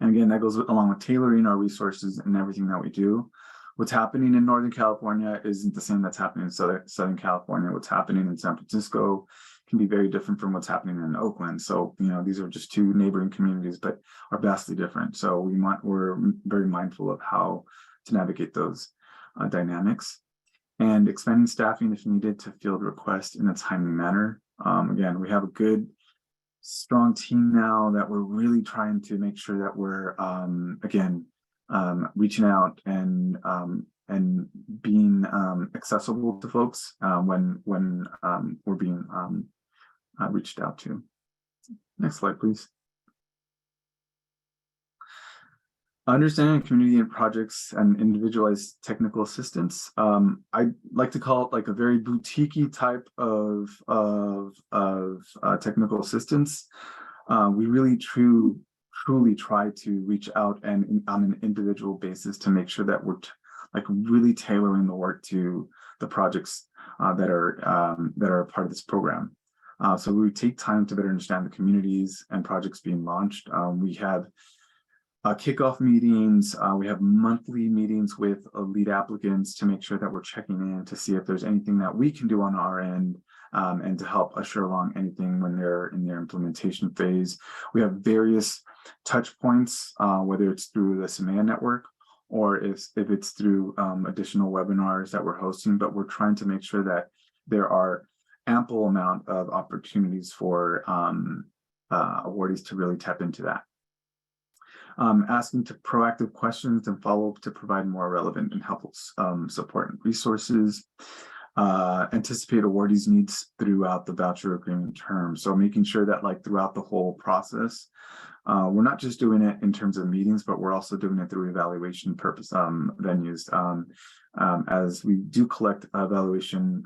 And again, that goes along with tailoring our resources and everything that we do. What's happening in Northern California isn't the same that's happening in Southern California. What's happening in San Francisco can be very different from what's happening in Oakland. So, these are just two neighboring communities, but are vastly different. So we're very mindful of how to navigate those dynamics, and expanding staffing if needed to field requests in a timely manner. Again, we have a good, strong team now that we're really trying to make sure that we're, reaching out and being accessible to folks when we're being reached out to. Next slide, please. Understanding community and projects and individualized technical assistance. I like to call it like a very boutique-y type of technical assistance. We really truly try to reach out and on an individual basis to make sure that we're really tailoring the work to the projects that are part of this program. So we take time to better understand the communities and projects being launched. We have kickoff meetings. We have monthly meetings with lead applicants to make sure that we're checking in to see if there's anything that we can do on our end, and to help usher along anything when they're in their implementation phase. We have various touch points, whether it's through the SMAIA network or if it's through additional webinars that we're hosting, but we're trying to make sure that there are ample amount of opportunities for awardees to really tap into that. Asking to proactive questions and follow up to provide more relevant and helpful support and resources. Anticipate awardees' needs throughout the voucher agreement term. So making sure that throughout the whole process, we're not just doing it in terms of meetings, but we're also doing it through evaluation purpose venues. As we do collect evaluation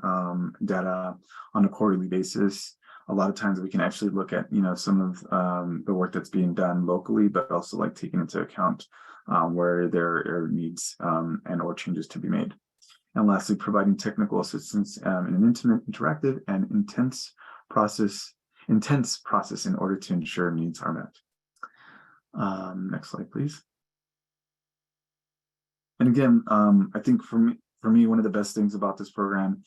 data on a quarterly basis, a lot of times we can actually look at some of the work that's being done locally, but also taking into account where there are needs and or changes to be made. And lastly, providing technical assistance in an intimate, interactive, and intense process in order to ensure needs are met. Next slide, please. And again, I think for me, one of the best things about this program,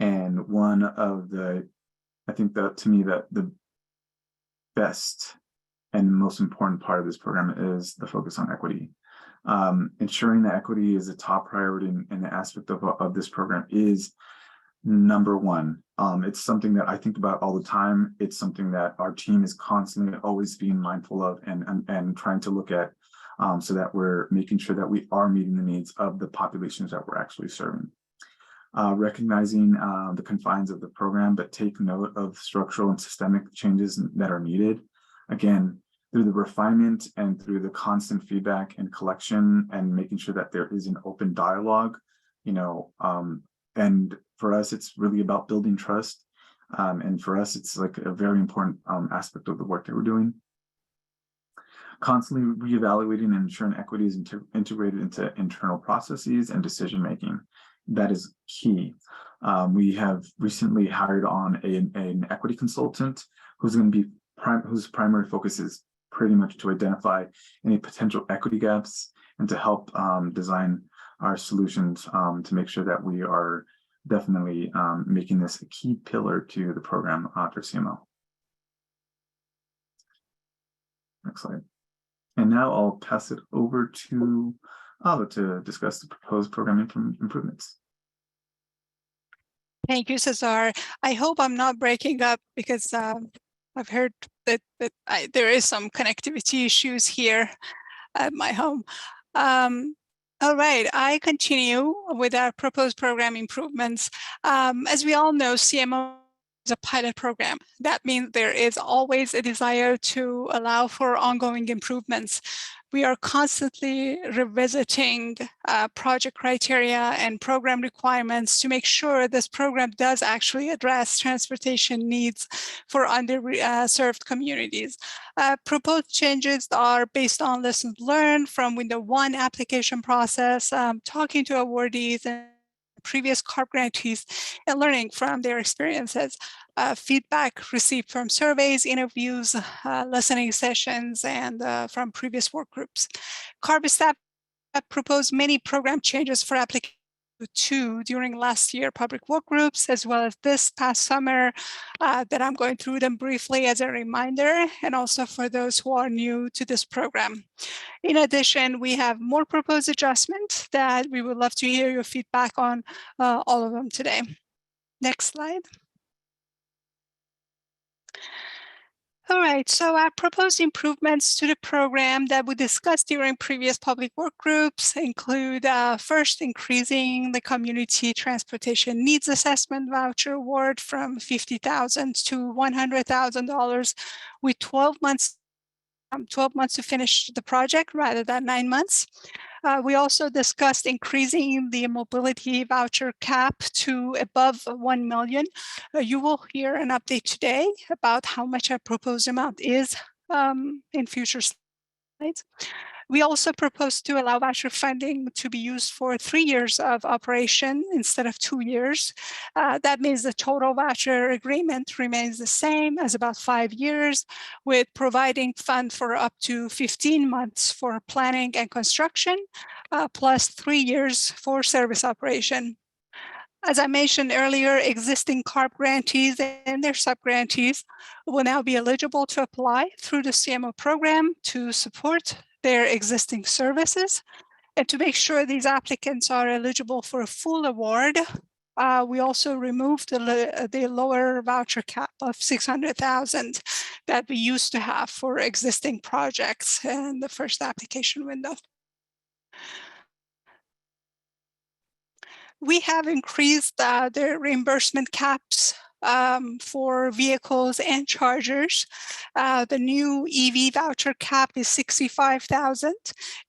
and one of the, I think that to me that the best and most important part of this program is the focus on equity. Ensuring that equity is a top priority in the aspect of this program is number one. It's something that I think about all the time. It's something that our team is constantly always being mindful of and trying to look at, so that we're making sure that we are meeting the needs of the populations that we're actually serving. Recognizing the confines of the program, but take note of structural and systemic changes that are needed. Again, through the refinement and through the constant feedback and collection and making sure that there is an open dialogue, and for us, it's really about building trust. And for us, it's like a very important aspect of the work that we're doing. Constantly reevaluating and ensuring equity is integrated into internal processes and decision-making. That is key. We have recently hired on an equity consultant who's going to be whose primary focus is pretty much to identify any potential equity gaps and to help design our solutions to make sure that we are definitely making this a key pillar to the program for CMO. Next slide. And now I'll pass it over to Ava to discuss the proposed program improvements. Thank you, Cesar. I hope I'm not breaking up because I've heard that there is some connectivity issues here at my home. All right, I continue with our proposed program improvements. As we all know, CMO is a pilot program. That means there is always a desire to allow for ongoing improvements. We are constantly revisiting project criteria and program requirements to make sure this program does actually address transportation needs for underserved communities. Proposed changes are based on lessons learned from Window 1 application process, talking to awardees and previous CARB grantees and learning from their experiences. Feedback received from surveys, interviews, listening sessions, and from previous work groups. CARB staff proposed many program changes for application 2 during last year public work groups, as well as this past summer, that I'm going through them briefly as a reminder, and also for those who are new to this program. In addition, we have more proposed adjustments that we would love to hear your feedback on all of them today. Next slide. All right, so our proposed improvements to the program that we discussed during previous public work groups include first, increasing the community transportation needs assessment voucher award from $50,000 to $100,000 with 12 months to finish the project rather than 9 months. We also discussed increasing the mobility voucher cap to above 1 million. You will hear an update today about how much our proposed amount is in future slides. We also proposed to allow voucher funding to be used for 3 years of operation instead of 2 years. That means the total voucher agreement remains the same as about 5 years, with providing fund for up to 15 months for planning and construction, plus 3 years for service operation. As I mentioned earlier, existing CARB grantees and their sub-grantees will now be eligible to apply through the CMO program to support their existing services. And to make sure these applicants are eligible for a full award, we also removed the lower voucher cap of $600,000 that we used to have for existing projects in the first application window. We have increased the reimbursement caps for vehicles and chargers. The new EV voucher cap is $65,000,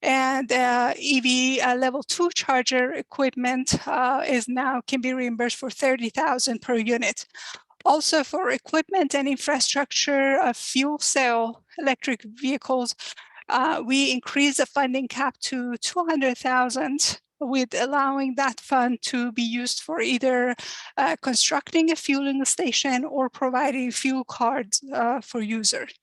and EV level 2 charger equipment can be reimbursed for $30,000 per unit. Also, for equipment and infrastructure of fuel cell electric vehicles, we increased the funding cap to $200,000, with allowing that fund to be used for either constructing a fueling station or providing fuel cards for users.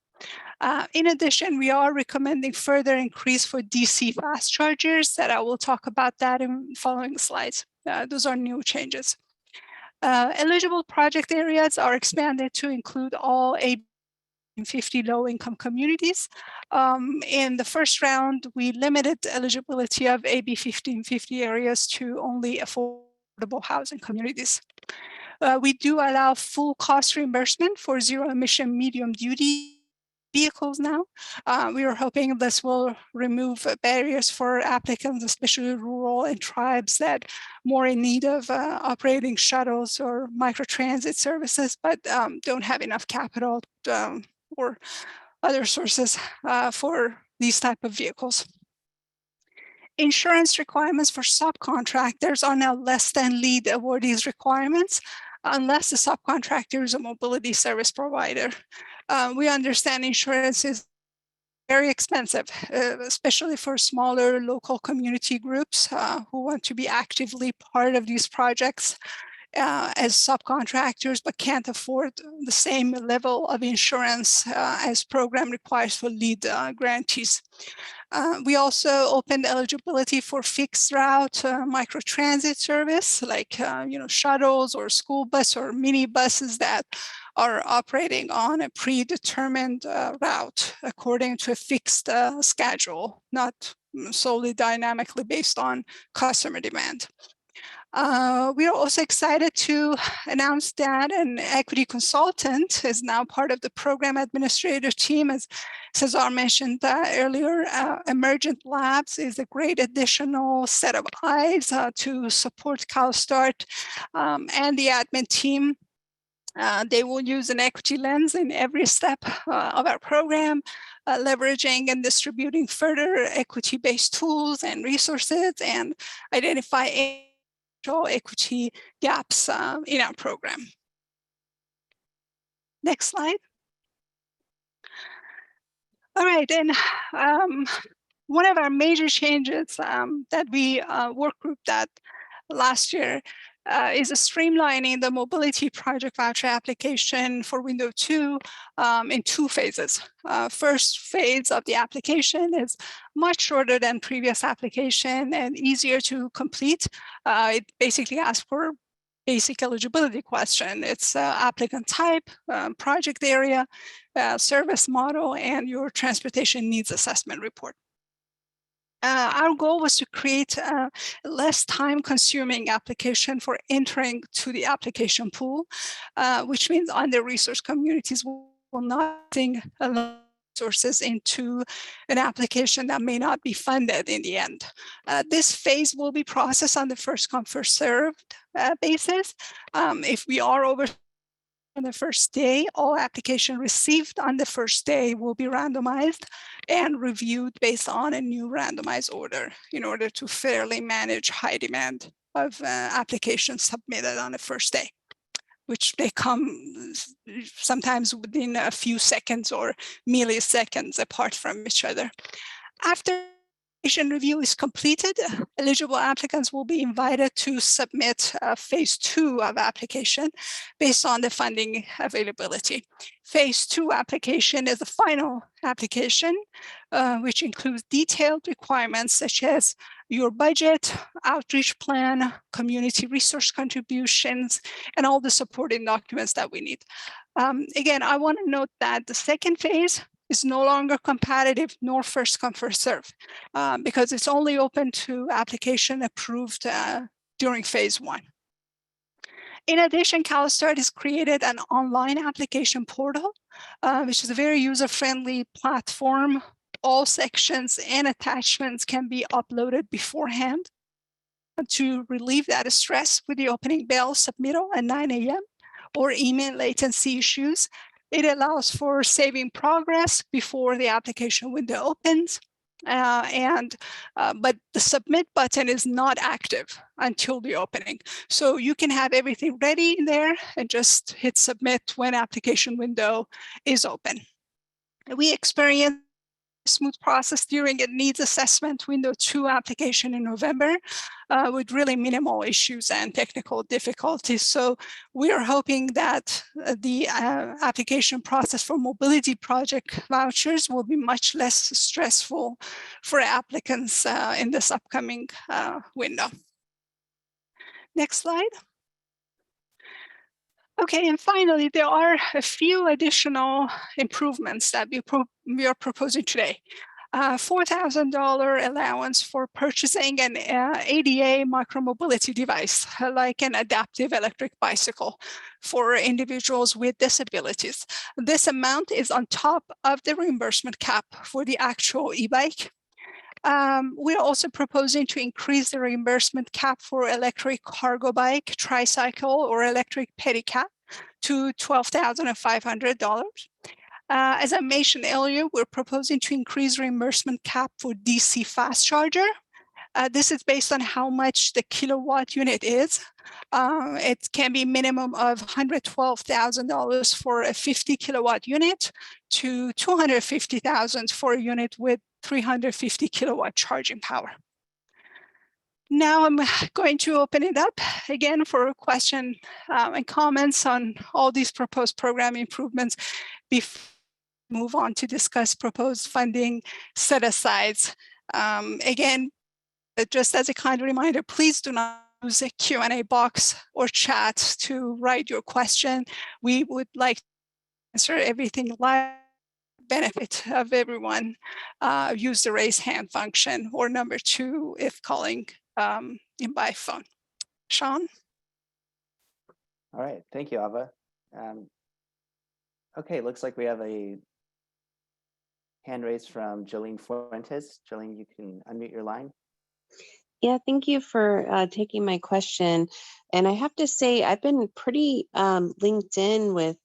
In addition, we are recommending further increase for DC fast chargers that I will talk about that in following slides. Those are new changes. Eligible project areas are expanded to include all AB 50 low-income communities. In the first round, we limited eligibility of AB 1550 areas to only affordable housing communities. We do allow full cost reimbursement for zero emission medium duty vehicles now. We are hoping this will remove barriers for applicants, especially rural and tribes that more in need of operating shuttles or microtransit services, but don't have enough capital or other sources for these type of vehicles. Insurance requirements for subcontractors are now less than lead awardees requirements, unless the subcontractor is a mobility service provider. We understand insurance is very expensive, especially for smaller local community groups who want to be actively part of these projects as subcontractors, but can't afford the same level of insurance as program requires for lead grantees. We also opened eligibility for fixed route microtransit service, like shuttles or school bus or mini buses that are operating on a predetermined route according to a fixed schedule, not solely dynamically based on customer demand. We are also excited to announce that an equity consultant is now part of the program administrator team. As Cesar mentioned earlier, Emergent Labs is a great additional set of eyes to support CalSTART and the admin team. They will use an equity lens in every step of our program, leveraging and distributing further equity-based tools and resources, and identify equity gaps in our program. Next slide. All right, and one of our major changes that we work grouped at last year is a streamlining the mobility project voucher application for window 2 in 2 phases. First phase of the application is much shorter than previous application and easier to complete. It basically asks for basic eligibility question. It's applicant type, project area, service model, and your transportation needs assessment report. Our goal was to create a less time-consuming application for entering to the application pool, which means under-resourced communities will not bring resources into an application that may not be funded in the end. This phase will be processed on the first come, first served basis. If we are over on the first day, all applications received on the first day will be randomized and reviewed based on a new randomized order in order to fairly manage high demand of applications submitted on the first day, which they come sometimes within a few seconds or milliseconds apart from each other. After review is completed, eligible applicants will be invited to submit phase 2 of application based on the funding availability. Phase 2 application is the final application, which includes detailed requirements such as your budget, outreach plan, community resource contributions, and all the supporting documents that we need. Again, I want to note that the second phase is no longer competitive nor first come, first serve, because it's only open to application approved during phase 1. In addition, CalSTART has created an online application portal, which is a very user-friendly platform. All sections and attachments can be uploaded beforehand to relieve that stress with the opening bell submittal at 9 a.m. or email latency issues. It allows for saving progress before the application window opens, but the submit button is not active until the opening. So you can have everything ready in there and just hit submit when application window is open. We experienced a smooth process during a needs assessment window 2 application in November with really minimal issues and technical difficulties. So we are hoping that the application process for mobility project vouchers will be much less stressful for applicants in this upcoming window. Next slide. Okay, and finally, there are a few additional improvements that we are proposing today. $4,000 allowance for purchasing an ADA micromobility device, like an adaptive electric bicycle for individuals with disabilities. This amount is on top of the reimbursement cap for the actual e-bike. We're also proposing to increase the reimbursement cap for electric cargo bike, tricycle, or electric pedicab to $12,500. As I mentioned earlier, we're proposing to increase reimbursement cap for DC fast charger. This is based on how much the kilowatt unit is. It can be minimum of $112,000 for a 50 kilowatt unit to $250,000 for a unit with 350 kilowatt charging power. Now I'm going to open it up again for a question and comments on all these proposed program improvements before we move on to discuss proposed funding set-asides. Again, just as a kind reminder, please do not use a Q&A box or chat to write your question. We would like to answer everything live. Benefit of everyone, use the raise hand function or number 2 if calling in by phone. Sean? All right, thank you, Ava. Okay, looks like we have a hand raised from Jolene Fuentes. Jolene, you can unmute your line. Yeah, thank you for taking my question. And I have to say, I've been pretty linked in with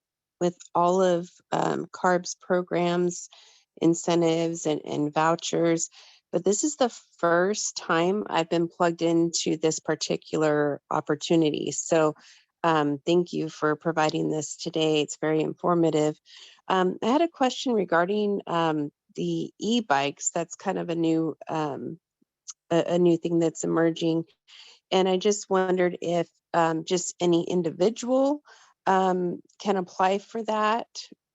all of CARB's programs, incentives, and vouchers. But this is the first time I've been plugged into this particular opportunity. So thank you for providing this today. It's very informative. I had a question regarding the e-bikes. That's kind of a new thing that's emerging. And I just wondered if just any individual can apply for that,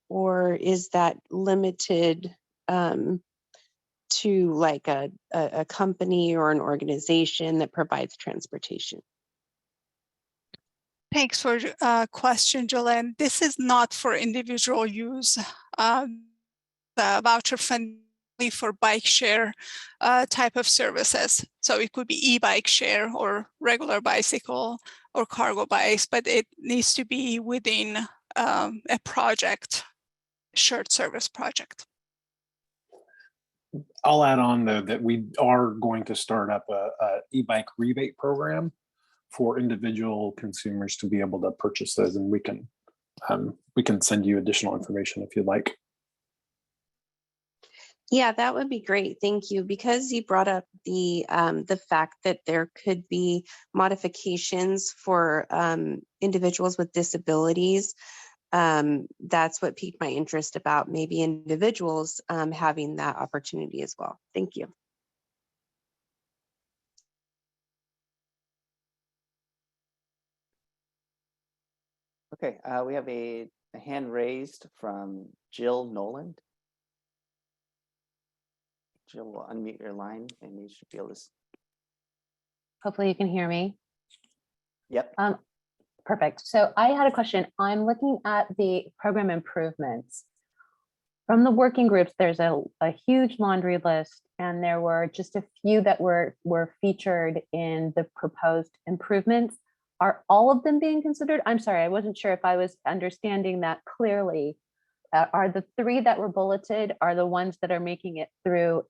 or is that limited to like a company or an organization that provides transportation? Thanks for question, Jolene. This is not for individual use. The voucher fund for bike share type of services. So it could be e-bike share or regular bicycle or cargo bikes, but it needs to be within a project, shared service project. I'll add on though that we are going to start up a e-bike rebate program for individual consumers to be able to purchase those, and we can send you additional information if you'd like. Yeah, that would be great. Thank you. Because you brought up the fact that there could be modifications for individuals with disabilities. That's what piqued my interest about maybe individuals having that opportunity as well. Thank you. Okay, we have a hand raised from Jill Noland. Jill, will unmute your line and you should be able to. Hopefully you can hear me. Yep. Perfect. So I had a question. I'm looking at the program improvements. From the working groups, there's a huge laundry list, and there were just a few that were featured in the proposed improvements. Are all of them being considered? I'm sorry, I wasn't sure if I was understanding that clearly. Are the 3 that were bulleted are the ones that are making it through,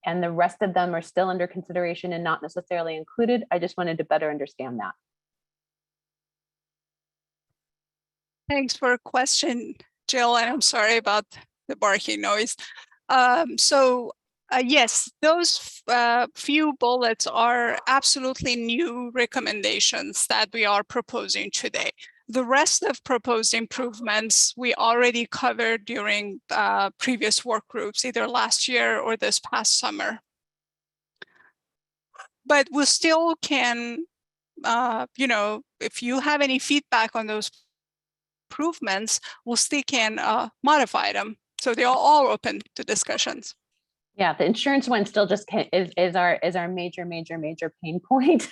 and the rest of them are still under consideration and not necessarily included? I just wanted to better understand that. Thanks for a question, Jill, and I'm sorry about the barking noise. Yes, those few bullets are absolutely new recommendations that we are proposing today. The rest of proposed improvements we already covered during previous work groups, either last year or this past summer. But we still can, if you have any feedback on those improvements, we'll still can modify them. So they are all open to discussions. Yeah, the insurance one still just is our major pain point.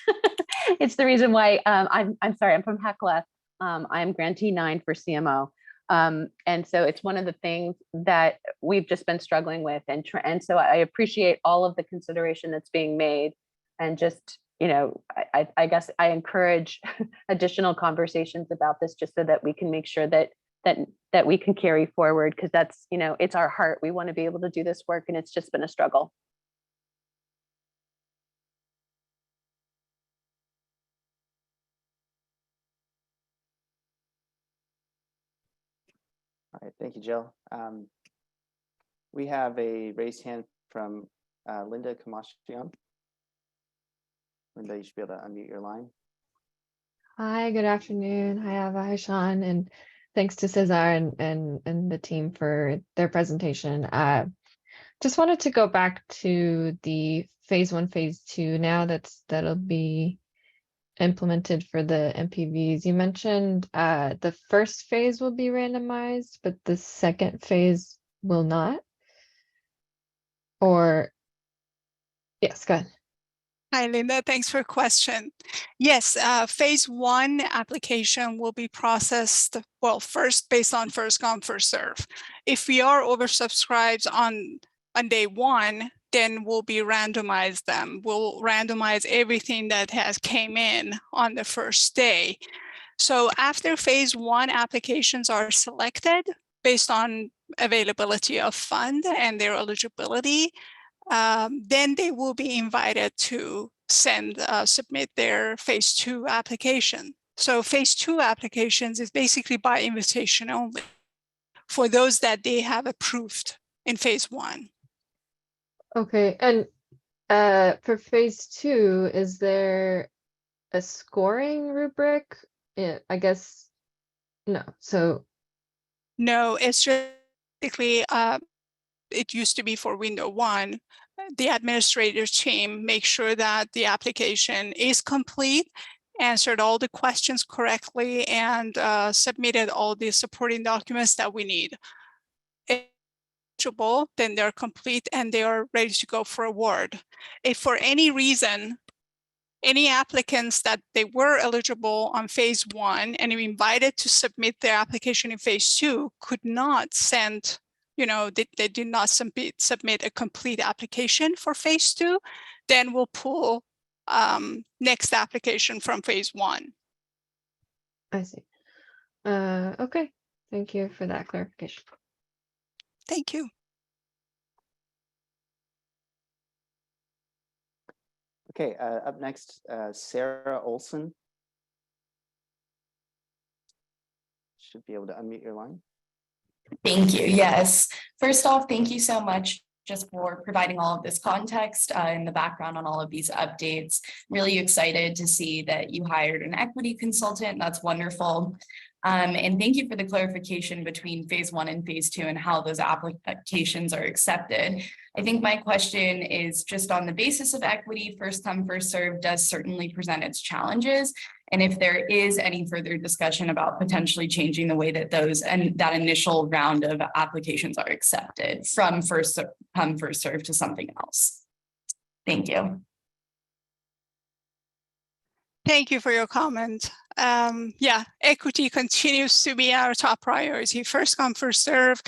It's the reason why I'm sorry, I'm from Hecla. I'm grantee 9 for CMO. And so it's one of the things that we've just been struggling with. And so I appreciate all of the consideration that's being made. And just, you know, I guess I encourage additional conversations about this just so that we can make sure that we can carry forward, because that's, you know, it's our heart. We want to be able to do this work, and it's just been a struggle. All right, thank you, Jill. We have a raised hand from Linda Kamashian. Linda, you should be able to unmute your line. Hi, good afternoon. Hi, Sean, and thanks to Cesar and the team for their presentation. Just wanted to go back to the phase 1, phase 2. Now that'll be implemented for the MPVs. You mentioned the first phase will be randomized, but the second phase will not. Or yes, go ahead. Hi, Linda. Thanks for your question. Yes, phase 1 application will be processed, well, first based on first come, first serve. If we are oversubscribed on day 1, then we'll be randomize them. We'll randomize everything that has came in on the first day. So after phase 1 applications are selected based on availability of fund and their eligibility, then they will be invited to submit their phase 2 application. So phase 2 applications is basically by invitation only for those that they have approved in phase 1. Okay, and for phase 2, is there a scoring rubric? Yeah, I guess no. So no, it's just basically it used to be for window 1. The administrator team makes sure that the application is complete, answered all the questions correctly, and submitted all the supporting documents that we need. Then they're complete and they are ready to go for award. If for any reason, any applicants that they were eligible on phase 1 and invited to submit their application in phase 2 could not send, you know, they did not submit a complete application for phase 2, then we'll pull next application from phase 1. I see. Okay, thank you for that clarification. Thank you. Okay, up next, Sarah Olson. Should be able to unmute your line. Thank you. Yes. First off, thank you so much just for providing all of this context in the background on all of these updates. Really excited to see that you hired an equity consultant. That's wonderful. And thank you for the clarification between phase 1 and phase 2 and how those applications are accepted. I think my question is just on the basis of equity, first come, first serve does certainly present its challenges. And if there is any further discussion about potentially changing the way that those and that initial round of applications are accepted from first come, first serve to something else. Thank you. Thank you for your comment. Yeah, equity continues to be our top priority. First come, first serve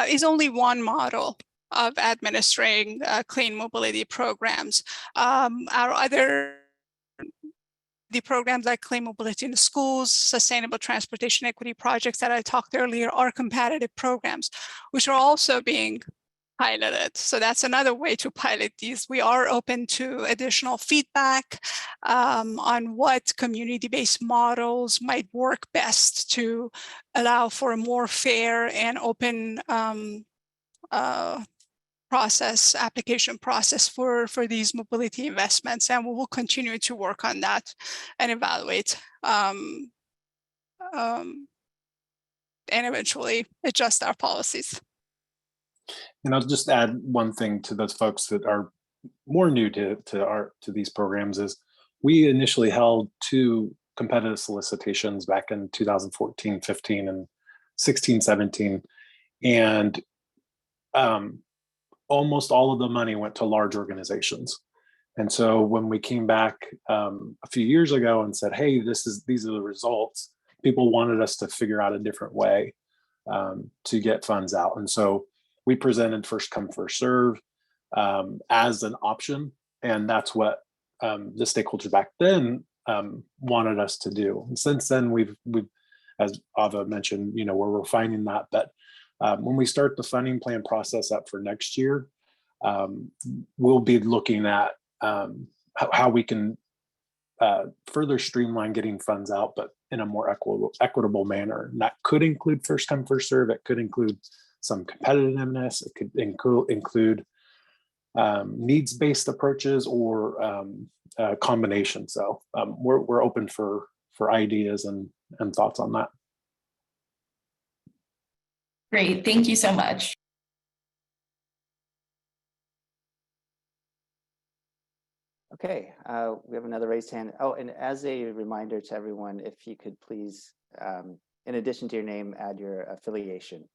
is only one model of administering clean mobility programs. Our other programs like clean mobility in the schools, sustainable transportation equity projects that I talked earlier are competitive programs, which are also being piloted. So that's another way to pilot these. We are open to additional feedback on what community-based models might work best to allow for a more fair and open application process for these mobility investments. And we will continue to work on that and evaluate and eventually adjust our policies. And I'll just add one thing to those folks that are more new to these programs is we initially held 2 competitive solicitations back in 2014, 15, and 16, 17. And almost all of the money went to large organizations. And so when we came back a few years ago and said, hey, these are the results, people wanted us to figure out a different way. to get funds out. And so we presented first come, first serve as an option. And that's what the stakeholders back then wanted us to do. And since then, we've as Ava mentioned, we're refining that. But when we start the funding plan process up for next year, we'll be looking at how we can further streamline getting funds out, but in a more equitable manner. And that could include first come, first serve. It could include some competitiveness. It could include needs-based approaches or a combination. So we're open for ideas and thoughts on that. Great, thank you so much. Okay, we have another raised hand. Oh, and as a reminder to everyone, if you could please, in addition to your name, add your affiliation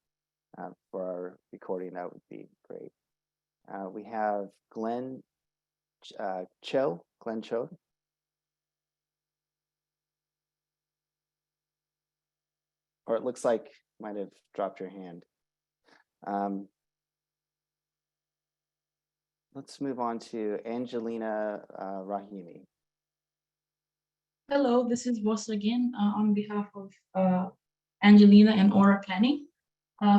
for our recording, that would be great. We have Glenn Cho. Or it looks like you might have dropped your hand. Let's move on to Angelina Rahimi. Hello, this is Voss again on behalf of Angelina and Aura Planning.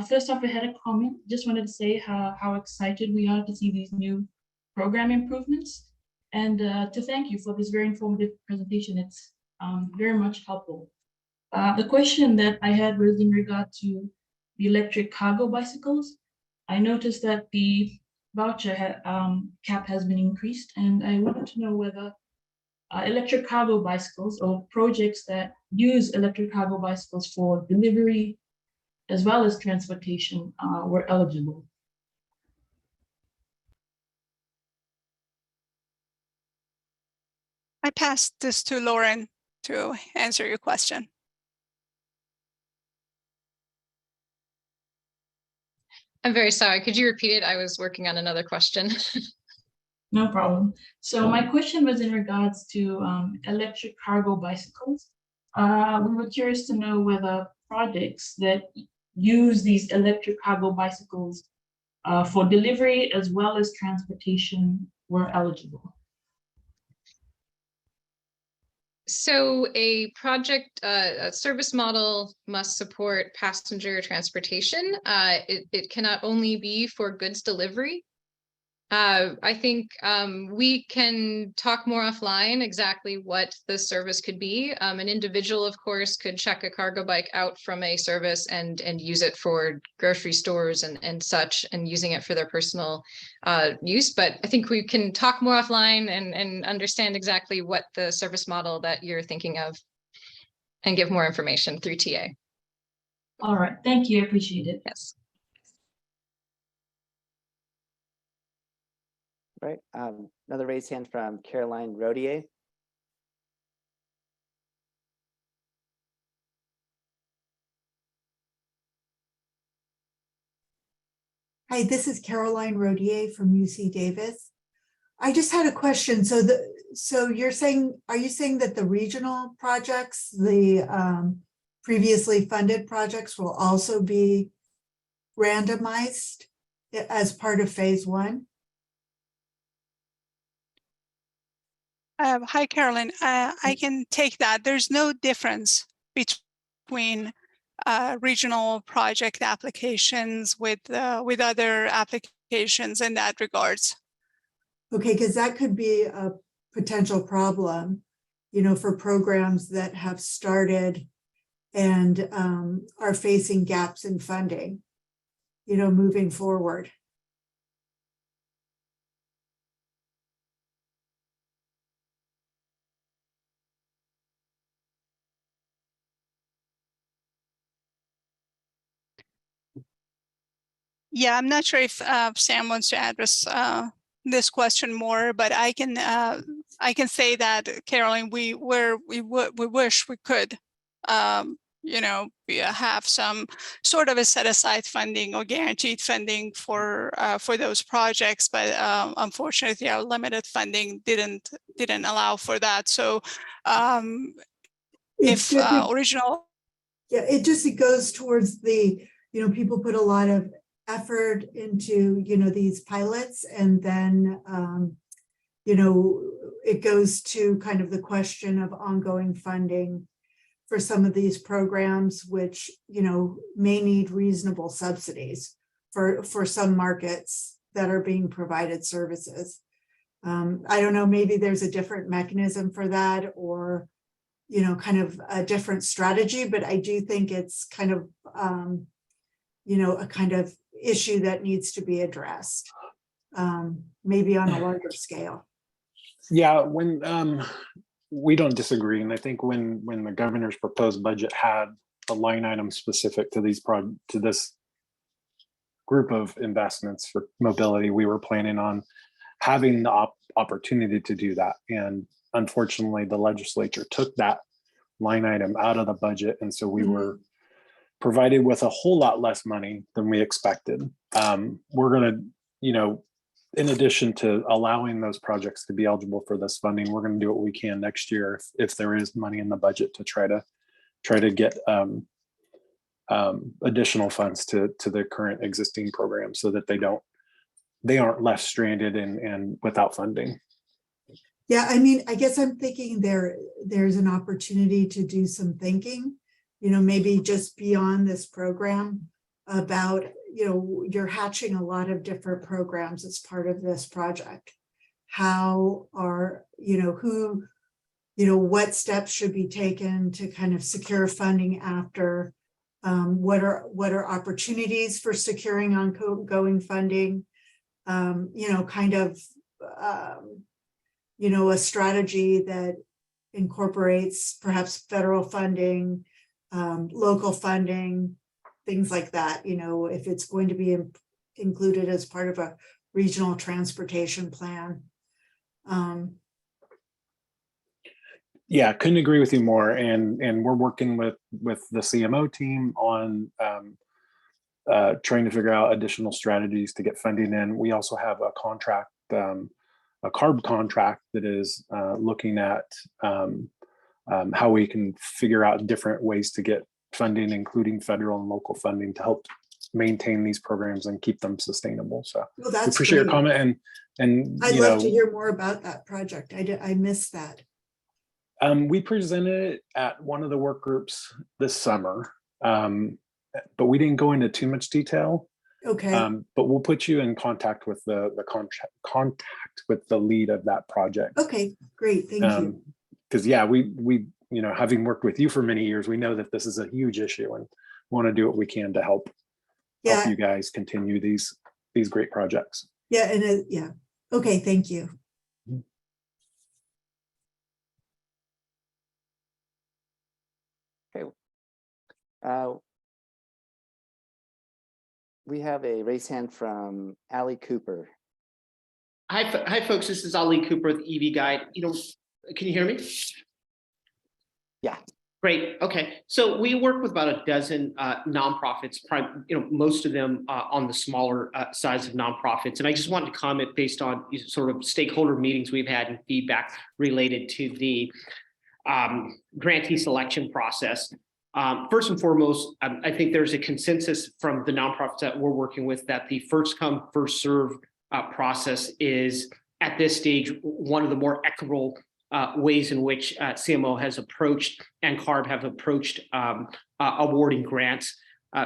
First off, I had a comment. Just wanted to say how excited we are to see these new program improvements and to thank you for this very informative presentation. It's very much helpful. The question that I had was in regard to the electric cargo bicycles. I noticed that the voucher cap has been increased, and I wanted to know whether electric cargo bicycles or projects that use electric cargo bicycles for delivery as well as transportation were eligible. I passed this to Lauren to answer your question. I'm very sorry. Could you repeat it? I was working on another question. No problem. So my question was in regards to electric cargo bicycles. We were curious to know whether projects that use these electric cargo bicycles for delivery as well as transportation were eligible. So a project, a service model must support passenger transportation. It cannot only be for goods delivery. I think we can talk more offline exactly what the service could be. An individual, of course, could check a cargo bike out from a service and use it for grocery stores and such, and using it for their personal use. But I think we can talk more offline and understand exactly what the service model that you're thinking of and give more information through TA. All right, thank you, I appreciate it. Yes. Right, another raised hand from Caroline Rodier. Hi, this is Caroline Rodier from UC Davis. I just had a question. So you're saying, are you saying that the regional projects, the previously funded projects will also be randomized as part of phase one? Hi, Carolyn. I can take that. There's no difference between regional project applications with other applications in that regards. Okay, because that could be a potential problem, for programs that have started and are facing gaps in funding, moving forward. Yeah, I'm not sure if Sam wants to address this question more, but I can say that, Caroline, we wish we could, have some sort of a set aside funding or guaranteed funding for those projects, but unfortunately, our limited funding didn't allow for that. So, if original. Yeah, it goes towards the people put a lot of effort into, these pilots, and then, it goes to kind of the question of ongoing funding for some of these programs, which, may need reasonable subsidies for some markets that are being provided services. I don't know, maybe there's a different mechanism for that, or, kind of a different strategy, but I do think it's kind of, a kind of issue that needs to be addressed, maybe on a larger scale. Yeah, when we don't disagree, and I think when the governor's proposed budget had a line item specific to to this group of investments for mobility, we were planning on having the opportunity to do that. And unfortunately, the legislature took that line item out of the budget, and so we were provided with a whole lot less money than we expected. We're going to, in addition to allowing those projects to be eligible for this funding, we're going to do what we can next year if there is money in the budget to try to get additional funds to the current existing program, so that they aren't left stranded and without funding. Yeah, I mean, I guess I'm thinking there's an opportunity to do some thinking, maybe just beyond this program about, you're hatching a lot of different programs as part of this project. How are, what steps should be taken to kind of secure funding after? What are opportunities for securing ongoing funding? Kind of, a strategy that incorporates perhaps federal funding, local funding, things like that, if it's going to be included as part of a regional transportation plan. Yeah, couldn't agree with you more. And we're working with the CMO team on trying to figure out additional strategies to get funding in. We also have a contract, a CARB contract that is looking at how we can figure out different ways to get funding, including federal and local funding, to help maintain these programs and keep them sustainable. So Well, we that's appreciate your great. comment, and I'd love to hear more about that project. I missed that. We presented it at one of the work groups this summer, but we didn't go into too much detail. Okay. But we'll put you in contact with the contact with the lead of that project. Okay, great. Thank you. Because yeah, we having worked with you for many years, we know that this is a huge issue, and want to do what we can to help you guys continue these great projects. Yeah, and yeah. Okay, thank you. Okay. We have a raised hand from Ali Cooper. Hi, folks. This is Ali Cooper with EV Guide. Can you hear me? Yeah. Great. Okay. So we work with about a dozen nonprofits, most of them on the smaller size of nonprofits. And I just wanted to comment based on sort of stakeholder meetings we've had and feedback related to the grantee selection process. First and foremost, I think there's a consensus from the nonprofits that we're working with that the first come, first serve process is at this stage one of the more equitable ways in which CMO has approached and CARB have approached awarding grants.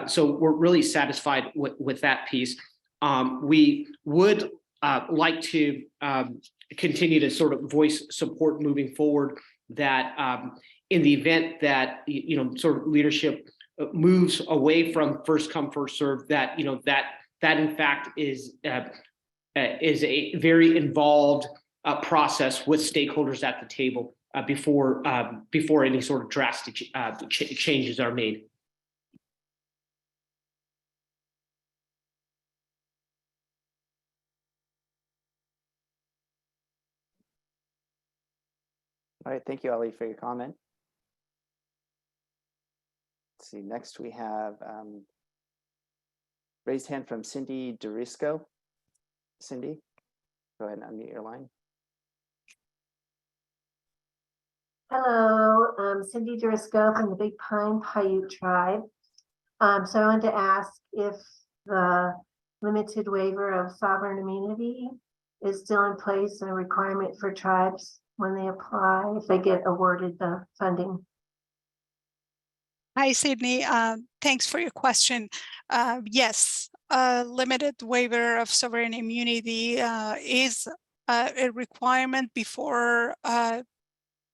So we're really satisfied with that piece. We would like to continue to sort of voice support moving forward that in the event that sort of leadership moves away from first come first serve, that that in fact is a very involved process with stakeholders at the table before any sort of drastic changes are made. All right, thank you, Ali, for your comment. Let's see, next we have raised hand from Cindy Durisco. Cindy, go ahead and unmute your line. Hello, I'm Cindy Durisco from the Big Pine Paiute Tribe. So I wanted to ask if the limited waiver of sovereign immunity is still in place and a requirement for tribes when they apply, if they get awarded the funding. Hi, Sydney. Thanks for your question. Yes, a limited waiver of sovereign immunity is a requirement before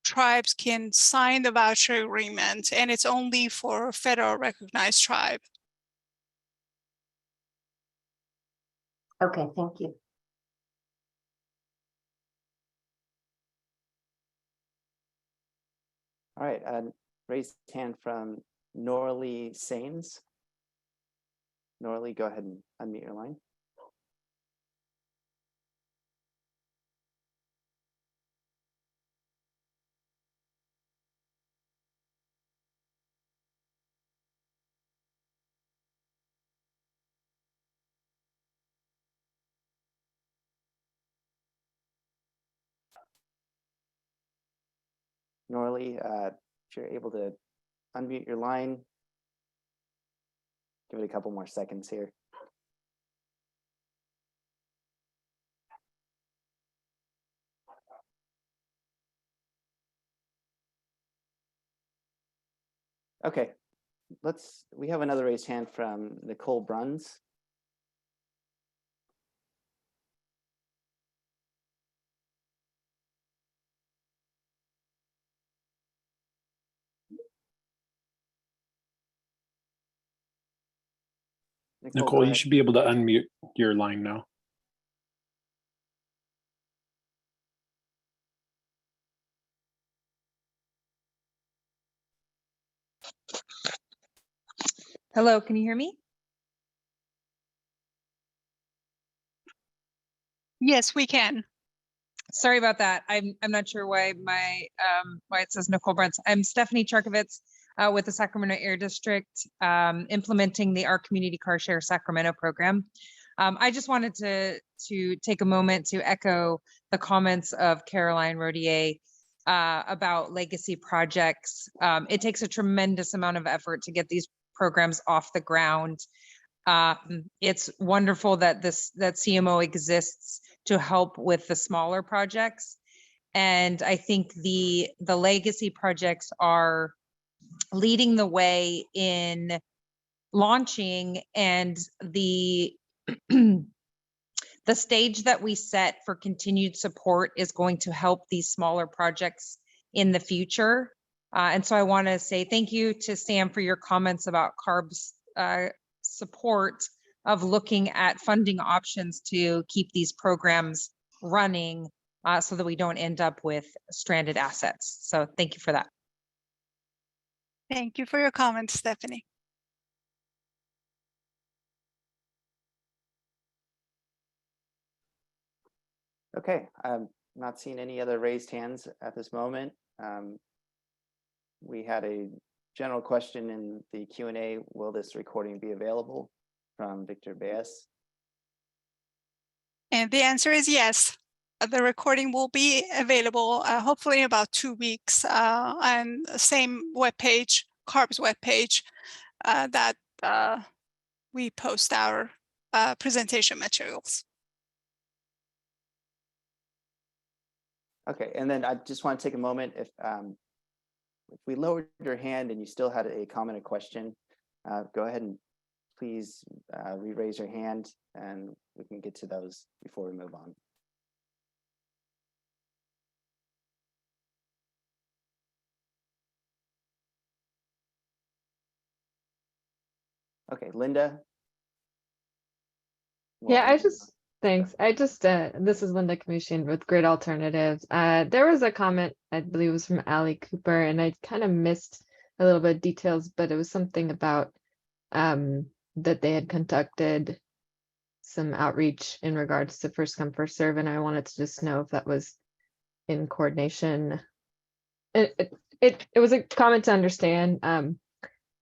tribes can sign the voucher agreement, and it's only for federal recognized tribe. Okay, thank you. All right, raised hand from Norley Sains. Norley, go ahead and unmute your line. Norley, if you're able to unmute your line, give it a couple more seconds here. Okay, we have another raised hand from Nicole Bruns. Nicole, go you ahead. should be able to unmute your line now. Hello, can you hear me? Yes, we can. Sorry about that. I'm not sure why why it says Nicole Brents. I'm Stephanie Charkovitz with the Sacramento Air District, implementing the Our Community Car Share Sacramento program. I just wanted to take a moment to echo the comments of Caroline Rodier about legacy projects. It takes a tremendous amount of effort to get these programs off the ground. It's wonderful that that CMO exists to help with the smaller projects. And I think the legacy projects are leading the way in launching, and the the stage that we set for continued support is going to help these smaller projects in the future. And so I want to say thank you to Sam for your comments about CARB's support of looking at funding options to keep these programs running so that we don't end up with stranded assets. So thank you for that. Thank you for your comments, Stephanie. Okay, I'm not seeing any other raised hands at this moment. We had a general question in the Q&A. Will this recording be available, from Victor Baez? And the answer is yes. The recording will be available hopefully in about 2 weeks on the same webpage, CARB's webpage, that we post our presentation materials. Okay, and then I just want to take a moment, if we lowered your hand and you still had a comment or question, go ahead and please re-raise your hand and we can get to those before we move on. Okay, Linda. Yeah, thanks. This is Linda Commission with Grid Alternatives. There was a comment, I believe it was from Ali Cooper, and I kind of missed a little bit of details, but it was something about that they had conducted some outreach in regards to first come, first serve, and I wanted to just know if that was in coordination. It was a comment to understand, and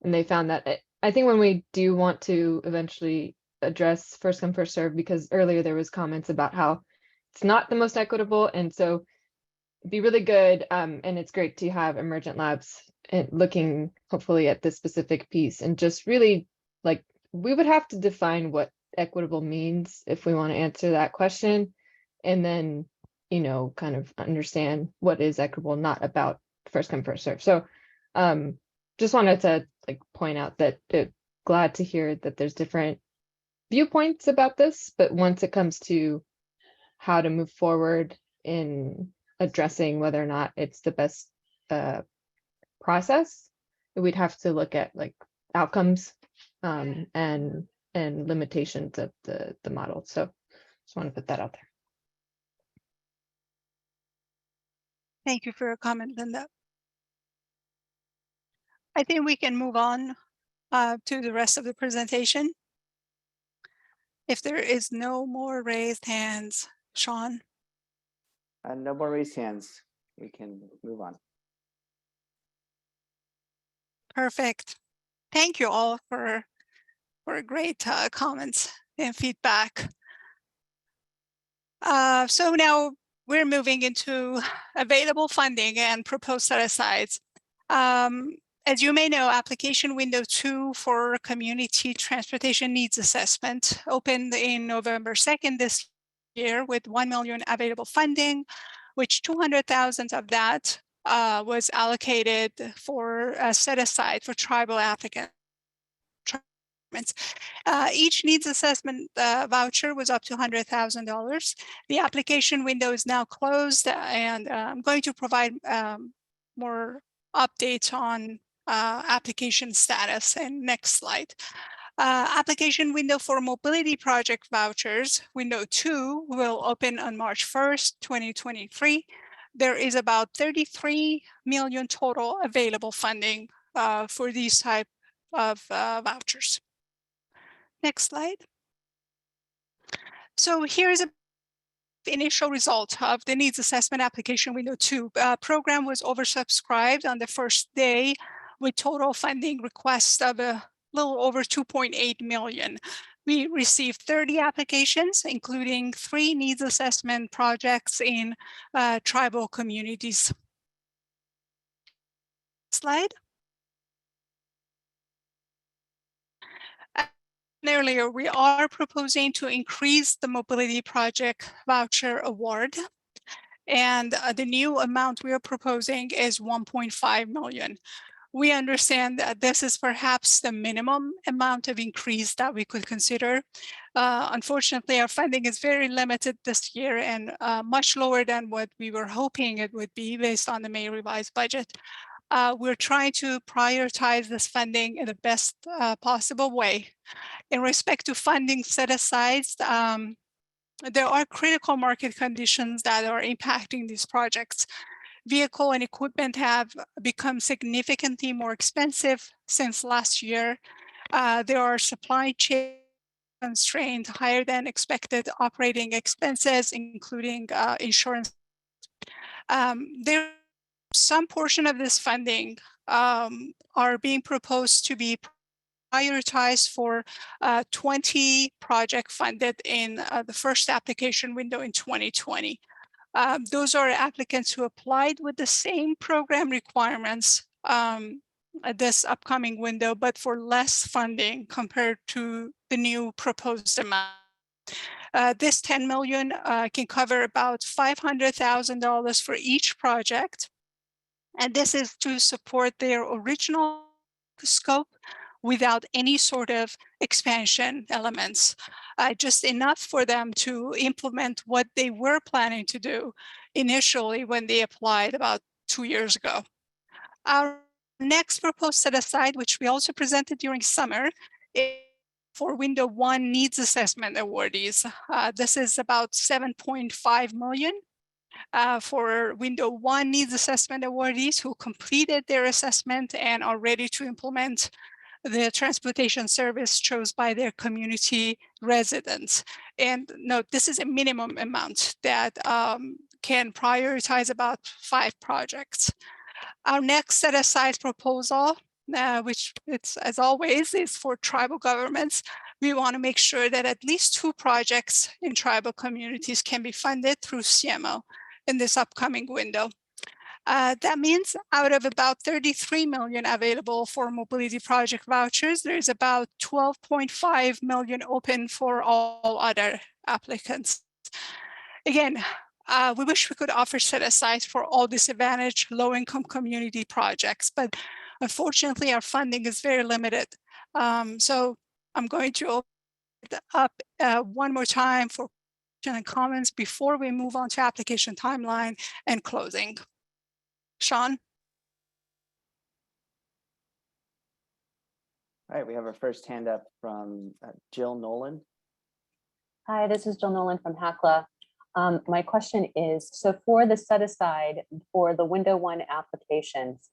they found that I think when we do want to eventually address first come, first serve, because earlier there was comments about how it's not the most equitable, and so it'd be really good, and it's great to have emergent labs looking hopefully at this specific piece and just really like, we would have to define what equitable means if we want to answer that question. And then, you know, kind of understand what is equitable, not about first come, first serve. So just wanted to like point out that glad to hear that there's different viewpoints about this, but once it comes to how to move forward in addressing whether or not it's the best process, we'd have to look at like outcomes and limitations of the model. So just want to put that out there. Thank you for your comment, Linda. I think we can move on to the rest of the presentation. If there is no more raised hands, Sean. No more raised hands. We can move on. Perfect. Thank you all for great comments and feedback. So now we're moving into available funding and proposed set-asides. As you may know, application window 2 for community transportation needs assessment opened in November 2nd this year with 1 million available funding, which 200,000 of that was allocated for set aside for tribal applicants. Each needs assessment voucher was up to $100,000. The application window is now closed, and I'm going to provide more updates on application status. And next slide. Application window for mobility project vouchers, window 2, will open on March 1st, 2023. There is about 33 million total available funding for these type of vouchers. Next slide. So here's a initial result of the needs assessment application window 2. Program was oversubscribed on the first day with total funding requests of a little over 2.8 million. We received 30 applications, including 3 needs assessment projects in tribal communities. Slide. Earlier, we are proposing to increase the mobility project voucher award. And the new amount we are proposing is 1.5 million. We understand that this is perhaps the minimum amount of increase that we could consider. Unfortunately, our funding is very limited this year and much lower than what we were hoping it would be based on the May revised budget. We're trying to prioritize this funding in the best possible way. In respect to funding set-asides, there are critical market conditions that are impacting these projects. Vehicle and equipment have become significantly more expensive since last year. There are supply chain constraints, higher than expected operating expenses, including insurance. Some portion of this funding are being proposed to be prioritized for 20 projects funded in the first application window in 2020. Those are applicants who applied with the same program requirements at this upcoming window, but for less funding compared to the new proposed amount. This 10 million can cover about $500,000 for each project. And this is to support their original scope without any sort of expansion elements, just enough for them to implement what they were planning to do initially when they applied about 2 years ago. Our next proposed set aside, which we also presented during summer, is for window 1 needs assessment awardees. This is about 7.5 million. For window 1 needs assessment awardees who completed their assessment and are ready to implement the transportation service chose by their community residents. And note, this is a minimum amount that can prioritize about 5 projects. Our next set aside proposal, which it's as always is for tribal governments. We want to make sure that at least 2 projects in tribal communities can be funded through CMO in this upcoming window. That means out of about 33 million available for mobility project vouchers, there's about 12.5 million open for all other applicants. Again, we wish we could offer set aside for all disadvantaged low-income community projects, but unfortunately our funding is very limited. So I'm going to open it up one more time for questions and comments before we move on to application timeline and closing. Sean? All right, we have our first hand up from Jill Nolan. Hi, this is Jill Nolan from HACLA. My question is, so for the set aside for the window one applications,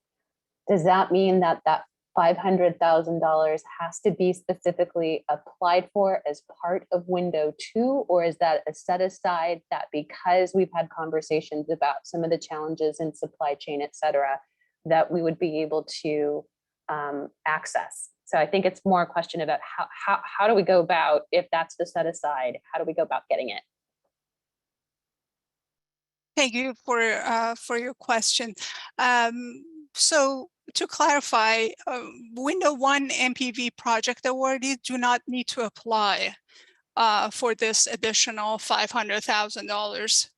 does that mean that that $500,000 has to be specifically applied for as part of window two, or is that a set aside that because we've had conversations about some of the challenges in supply chain, et cetera, that we would be able to access? So I think it's more a question about how do we go about, if that's the set aside, how do we go about getting it? Thank you for your question. So to clarify, window one MPV project awardees do not need to apply for this additional $500,000.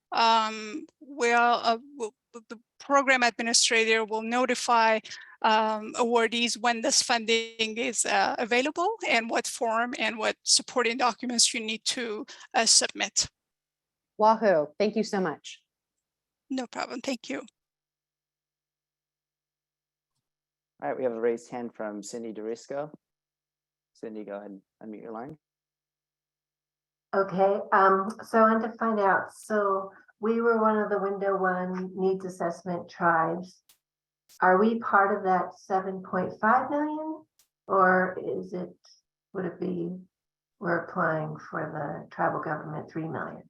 The program administrator will notify awardees when this funding is available and what form and what supporting documents you need to submit. Wahoo, thank you so much. No problem, thank you. All right, we have a raised hand from Cindy DeRisco. Cindy, go ahead and unmute your line. Okay, so I wanted to find out, so we were one of the window one needs assessment tribes. Are we part of that 7.5 million? Or would it be, we're applying for the tribal government 3 million?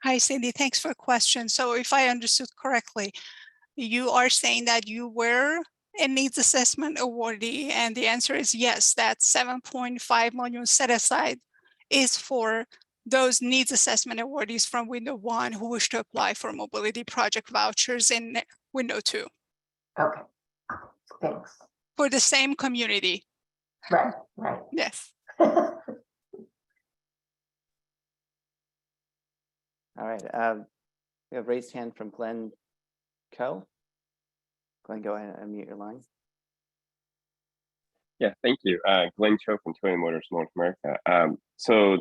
Hi, Cindy, thanks for the question. So if I understood correctly, you are saying that you were a needs assessment awardee, and the answer is yes, that 7.5 million set aside is for those needs assessment awardees from window one who wish to apply for mobility project vouchers in window two. Okay, thanks. For the same community. Right. Yes. All right, we have raised hand from Glenn Coe. Glenn, go ahead and unmute your line. Yeah, thank you. Glenn Cho from Toyota Motors North America. So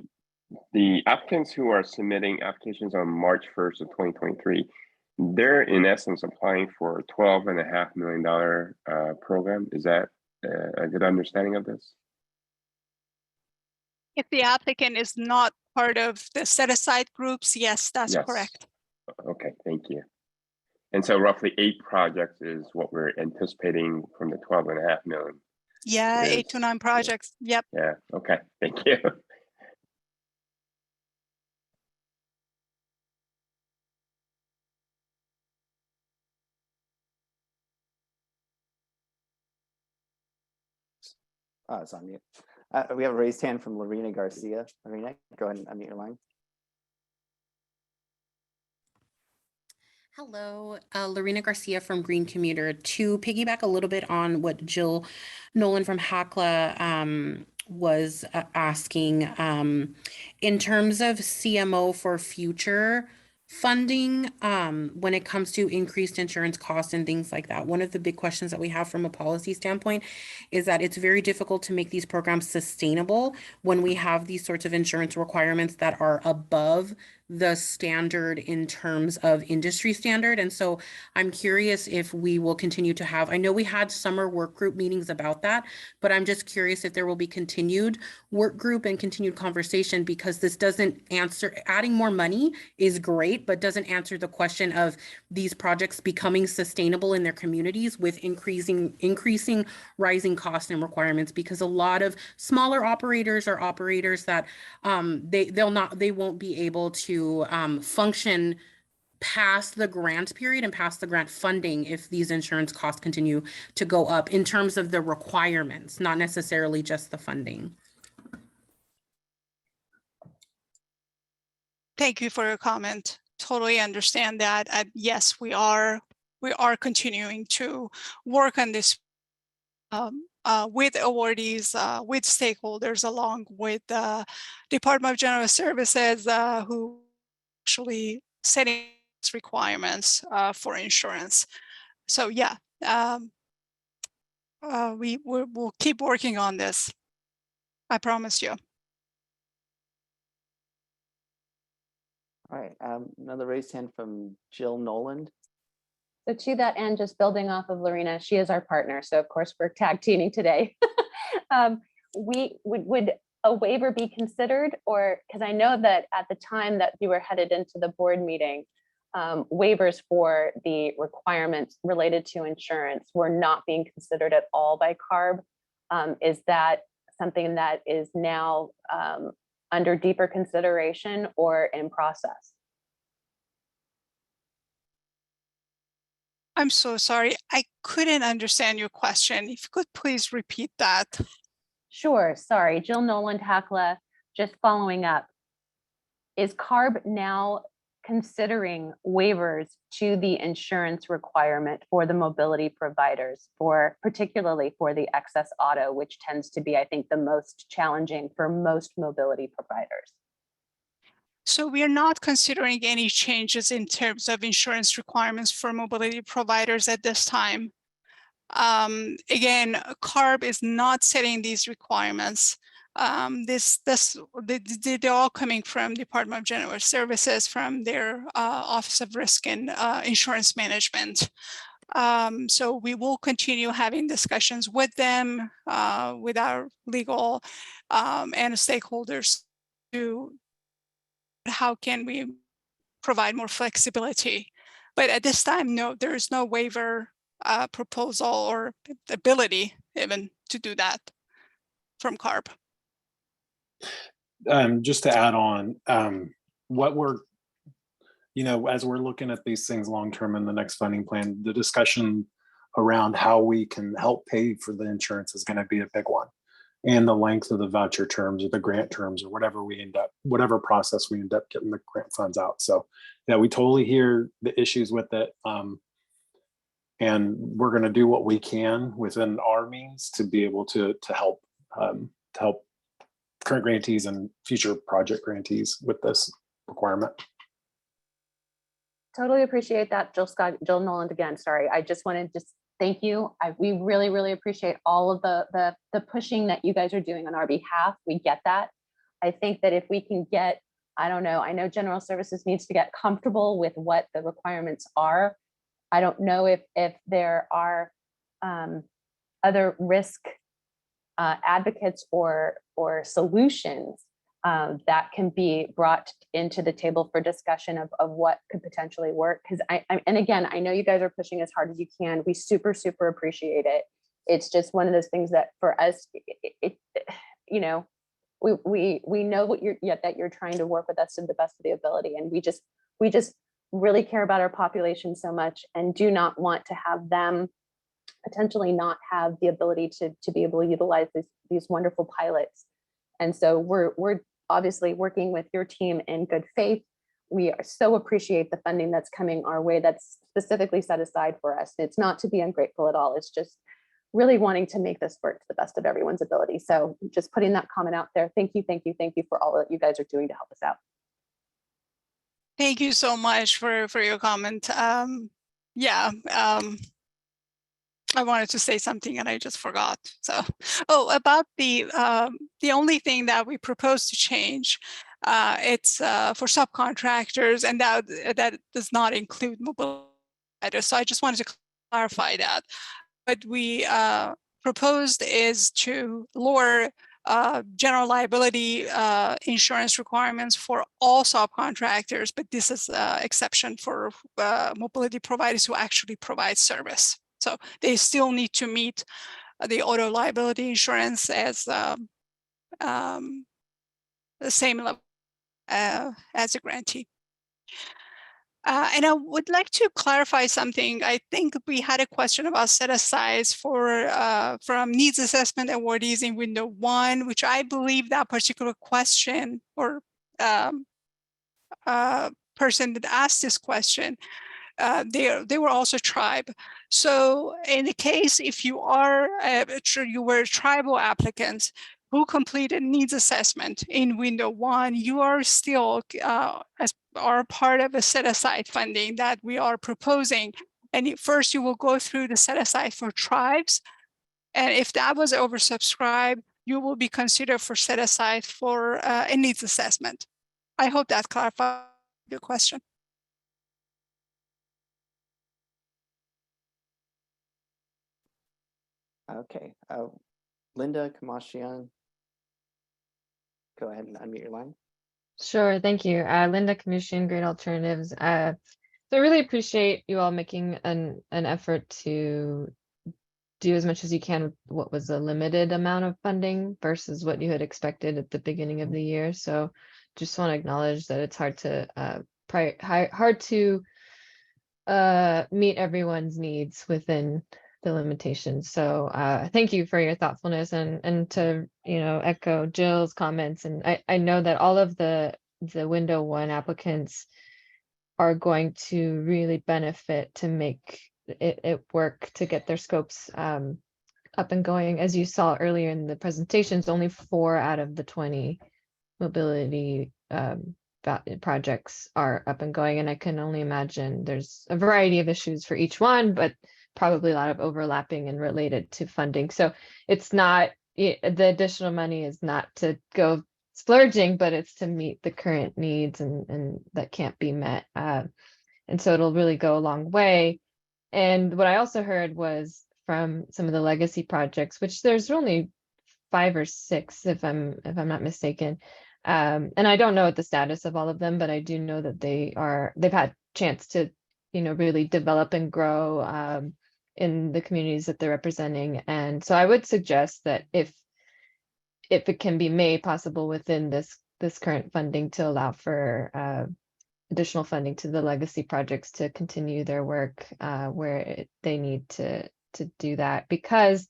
the applicants who are submitting applications on March 1st of 2023, they're in essence applying for a $12.5 million program. Is that a good understanding of this? If the applicant is not part of the set aside groups, yes, that's correct. Okay, thank you. And so roughly 8 projects is what we're anticipating from the 12.5 million. Yeah, 8 to 9 projects. Yep. Yeah, okay, thank you. Oh, it's on mute. We have a raised hand from Lorena Garcia. Lorena, go ahead and unmute your line. Hello, Lorena Garcia from Green Commuter. To piggyback a little bit on what Jill Nolan from HACLA was asking, in terms of CMO for future funding, when it comes to increased insurance costs and things like that, one of the big questions that we have from a policy standpoint is that it's very difficult to make these programs sustainable when we have these sorts of insurance requirements that are above the standard in terms of industry standard. And so I'm curious if we will continue to have, I know we had summer work group meetings about that, but I'm just curious if there will be continued work group and continued conversation, because this doesn't answer, adding more money is great, but doesn't answer the question of these projects becoming sustainable in their communities with increasing rising costs and requirements, because a lot of smaller operators are operators that they won't be able to function past the grant period and past the grant funding if these insurance costs continue to go up in terms of the requirements, not necessarily just the funding. Thank you for your comment. totally understand that. And yes, we are continuing to work on this with awardees, with stakeholders, along with the Department of General Services, who actually setting requirements for insurance. So yeah, we'll keep working on this. I promise you. All right, another raised hand from Jill Noland. So to that end, just building off of Lorena, she is our partner. So of course we're tag teaming today. Would a waiver be considered, or because I know that at the time that you were headed into the board meeting, waivers for the requirements related to insurance were not being considered at all by CARB. Is that something that is now under deeper consideration or in process? I'm so sorry. I couldn't understand your question. If you could please repeat that. Sure, sorry. Jill Noland Hakla, just following up. Is CARB now considering waivers to the insurance requirement for the mobility providers, particularly for the excess auto, which tends to be, I think, the most challenging for most mobility providers? So we are not considering any changes in terms of insurance requirements for mobility providers at this time. Again, CARB is not setting these requirements. They're all coming from Department of General Services, from their Office of Risk and Insurance Management. So we will continue having discussions with them, with our legal and stakeholders, to how can we provide more flexibility. But at this time, no, there is no waiver proposal or ability even to do that from CARB. Just to add on, what we're, as we're looking at these things long-term in the next funding plan, the discussion around how we can help pay for the insurance is going to be a big one. And the length of the voucher terms or the grant terms or whatever process we end up getting the grant funds out. So yeah, we totally hear the issues with it. And we're going to do what we can within our means to be able to help current grantees and future project grantees with this requirement. Totally appreciate that, Jill Noland again. Sorry, I just wanted to thank you. We really, really appreciate all of the pushing that you guys are doing on our behalf. We get that. I think that if we can get, I don't know, I know General Services needs to get comfortable with what the requirements are. I don't know if there are other risk advocates or solutions that can be brought into the table for discussion of what could potentially work. Because and again, I know you guys are pushing as hard as you can. We super, super appreciate it. It's just one of those things that for us, we know that you're trying to work with us to the best of the ability. And we just really care about our population so much and do not want to have them potentially not have the ability to be able to utilize these wonderful pilots. And so we're obviously working with your team in good faith. We so appreciate the funding that's coming our way that's specifically set aside for us. It's not to be ungrateful at all. It's just really wanting to make this work to the best of everyone's ability. So just putting that comment out there. Thank you for all that you guys are doing to help us out. Thank you so much for your comment. I wanted to say something and I just forgot. So, about the only thing that we propose to change, it's for subcontractors, and that does not include mobility. So I just wanted to clarify that. What we proposed is to lower general liability insurance requirements for all subcontractors, but this is an exception for mobility providers who actually provide service. So they still need to meet the auto liability insurance as the same level as a grantee. And I would like to clarify something. I think we had a question about set-asides for from needs assessment awardees in window 1, which I believe that particular question or person that asked this question, they were also tribe. So in the case, if you are you were tribal applicants who completed needs assessment in window 1, you are still as are part of a set aside funding that we are proposing. And first you will go through the set aside for tribes. And if that was oversubscribed, you will be considered for set aside for a needs assessment. I hope that clarifies your question. Okay, Linda Kamashian, go ahead and unmute your line. Sure, thank you. Linda Commission, Great Alternatives. So I really appreciate you all making an effort to do as much as you can with what was a limited amount of funding versus what you had expected at the beginning of the year. So just want to acknowledge that it's hard to meet everyone's needs within the limitations. So thank you for your thoughtfulness, and to echo Jill's comments. And I know that all of the window 1 applicants are going to really benefit to make it work to get their scopes up and going. As you saw earlier in the presentations, only 4 out of the 20 mobility projects are up and going, and I can only imagine there's a variety of issues for each one, but probably a lot of overlapping and related to funding. So it's not, the additional money is not to go splurging, but it's to meet the current needs and that can't be met. And so it'll really go a long way. And what I also heard was from some of the legacy projects, which there's only 5 or 6, if I'm not mistaken. And I don't know the status of all of them, but I do know that they've had chance to, really develop and grow in the communities that they're representing. And so I would suggest that if it can be made possible within this current funding to allow for additional funding to the legacy projects to continue their work where they need to do that, because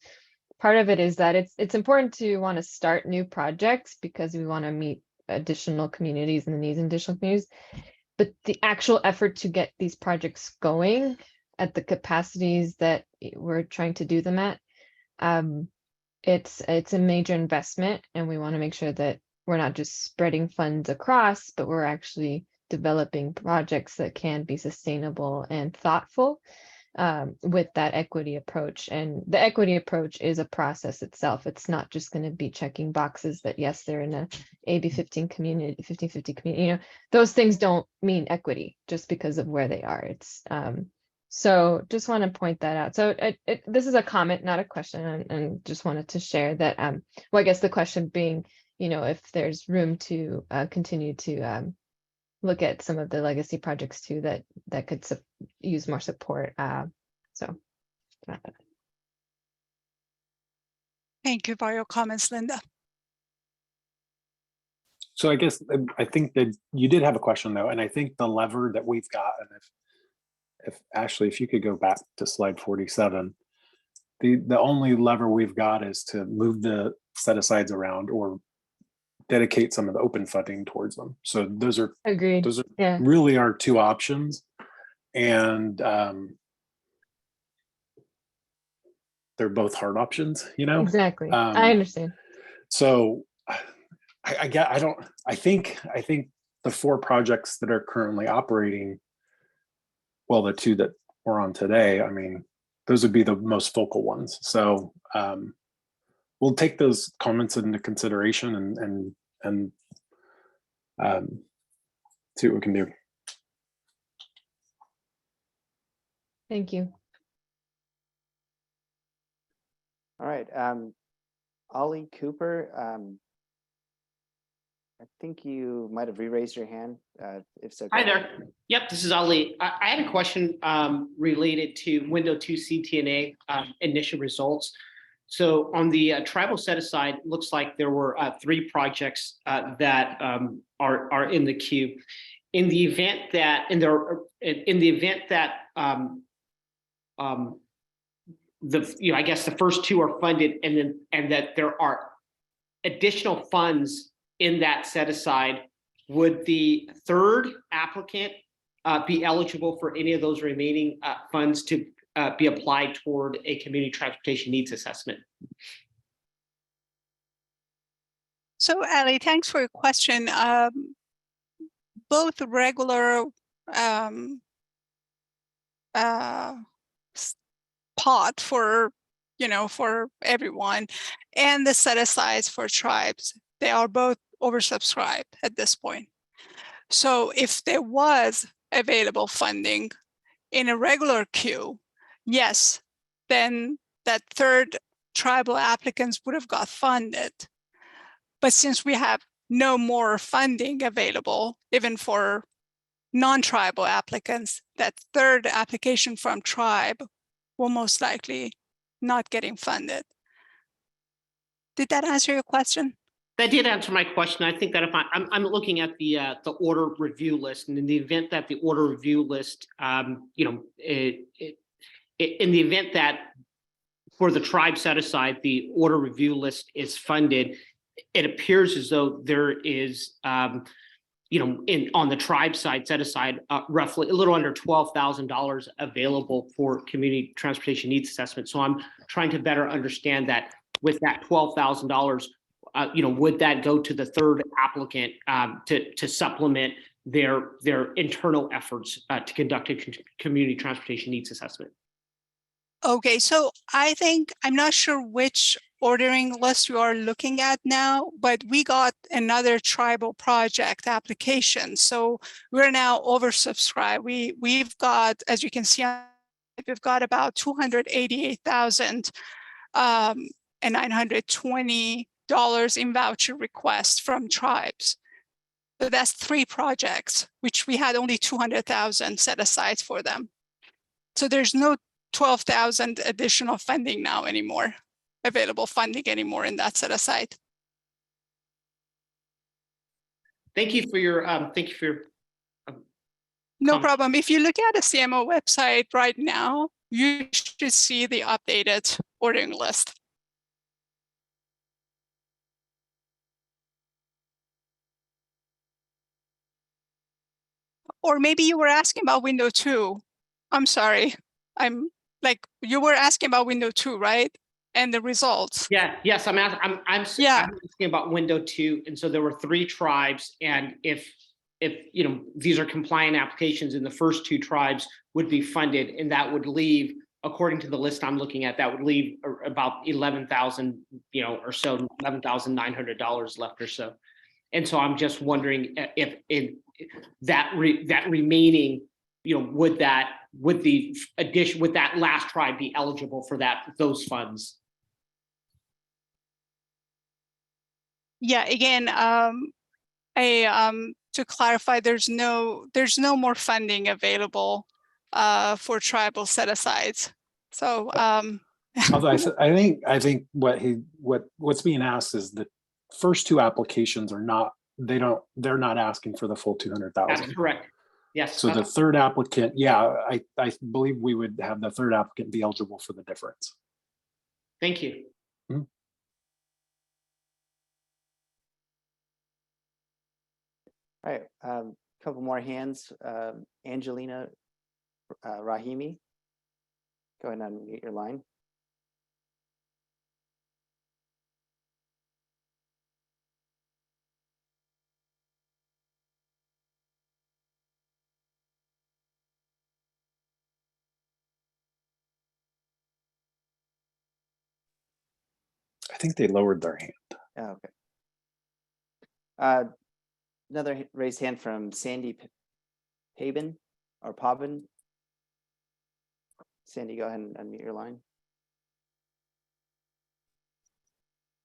part of it is that it's important to want to start new projects because we want to meet additional communities and the needs of additional communities. But the actual effort to get these projects going at the capacities that we're trying to do them at, it's a major investment, and we want to make sure that we're not just spreading funds across, but we're actually developing projects that can be sustainable and thoughtful with that equity approach. And the equity approach is a process itself. It's not just going to be checking boxes that, yes, they're in a AB 15 community, 1550 community. Those things don't mean equity just because of where they are. It's so just want to point that out. So this is a comment, not a question, and just wanted to share that. Well, I guess the question being, if there's room to continue to look at some of the legacy projects too that could use more support. Thank you for your comments, Linda. So I guess I think that you did have a question though, and I think the lever that we've got, and if Ashley, if you could go back to slide 47, the only lever we've got is to move the set asides around or dedicate some of the open funding towards them. So those are agreed. Those are really our 2 options, and they're both hard options, Exactly. I understand. So I think the 4 projects that are currently operating, well, the 2 that we're on today, I mean, those would be the most focal ones. So we'll take those comments into consideration and see what we can do. Thank you. All right, Ollie Cooper, I think you might have re-raised your hand. If so, Hi there. Yep, this is Ali. I had a question related to window 2 CTNA initial results. So on the tribal set aside, it looks like there were 3 projects that are in the queue. In the event that I guess the first 2 are funded, and that there are additional funds in that set aside would the third applicant be eligible for any of those remaining funds to be applied toward a community transportation needs assessment? So Ali, thanks for your question. Both regular pot for, for everyone and the set asides for tribes, they are both oversubscribed at this point. So if there was available funding in a regular queue, yes, then that third tribal applicants would have got funded. But since we have no more funding available, even for non-tribal applicants, that third application from tribe will most likely not getting funded. Did that answer your question? That did answer my question. I think that if I'm looking at the order review list, and in the event that the order review list, in the event that for the tribe set aside, the order review list is funded, it appears as though there is, on the tribe side set aside roughly a little under $12,000 available for community transportation needs assessment. So I'm trying to better understand that with that $12,000. Would that go to the third applicant to supplement their internal efforts to conduct a community transportation needs assessment? Okay, so I think, I'm not sure which ordering list you are looking at now, but we got another tribal project application. So we're now oversubscribed. We've got, as you can see, we've got about $288,920 in voucher requests from tribes. So that's 3 projects, which we had only 200,000 set aside for them. So there's no 12,000 additional funding now anymore, available funding anymore in that set aside. Thank you for your no problem. If you look at the CMO website right now, you should see the updated ordering list. Or maybe you were asking about window 2. I'm sorry. You were asking about window 2, right? And the results. Yes, I'm asking about window 2. And so there were 3 tribes. And if these are compliant applications in the first 2 tribes would be funded, and that would leave, according to the list I'm looking at, that would leave about $11,000, or so, $11,900 left or so. And so I'm just wondering if that remaining, would that last tribe be eligible for those funds? Yeah, again, to clarify, there's no more funding available for tribal set asides. So although I think what's being asked is the first 2 applications are not, they're not asking for the full 200,000. That's correct. Yes. So the third applicant, I believe we would have the third applicant be eligible for the difference. Thank you. Mm-hmm. All right, a couple more hands. Angelina Rahimi, go ahead and unmute your line. I think they lowered their hand. Oh, okay. Another raised hand from Sandy Pabin or Pavin. Sandy, go ahead and unmute your line.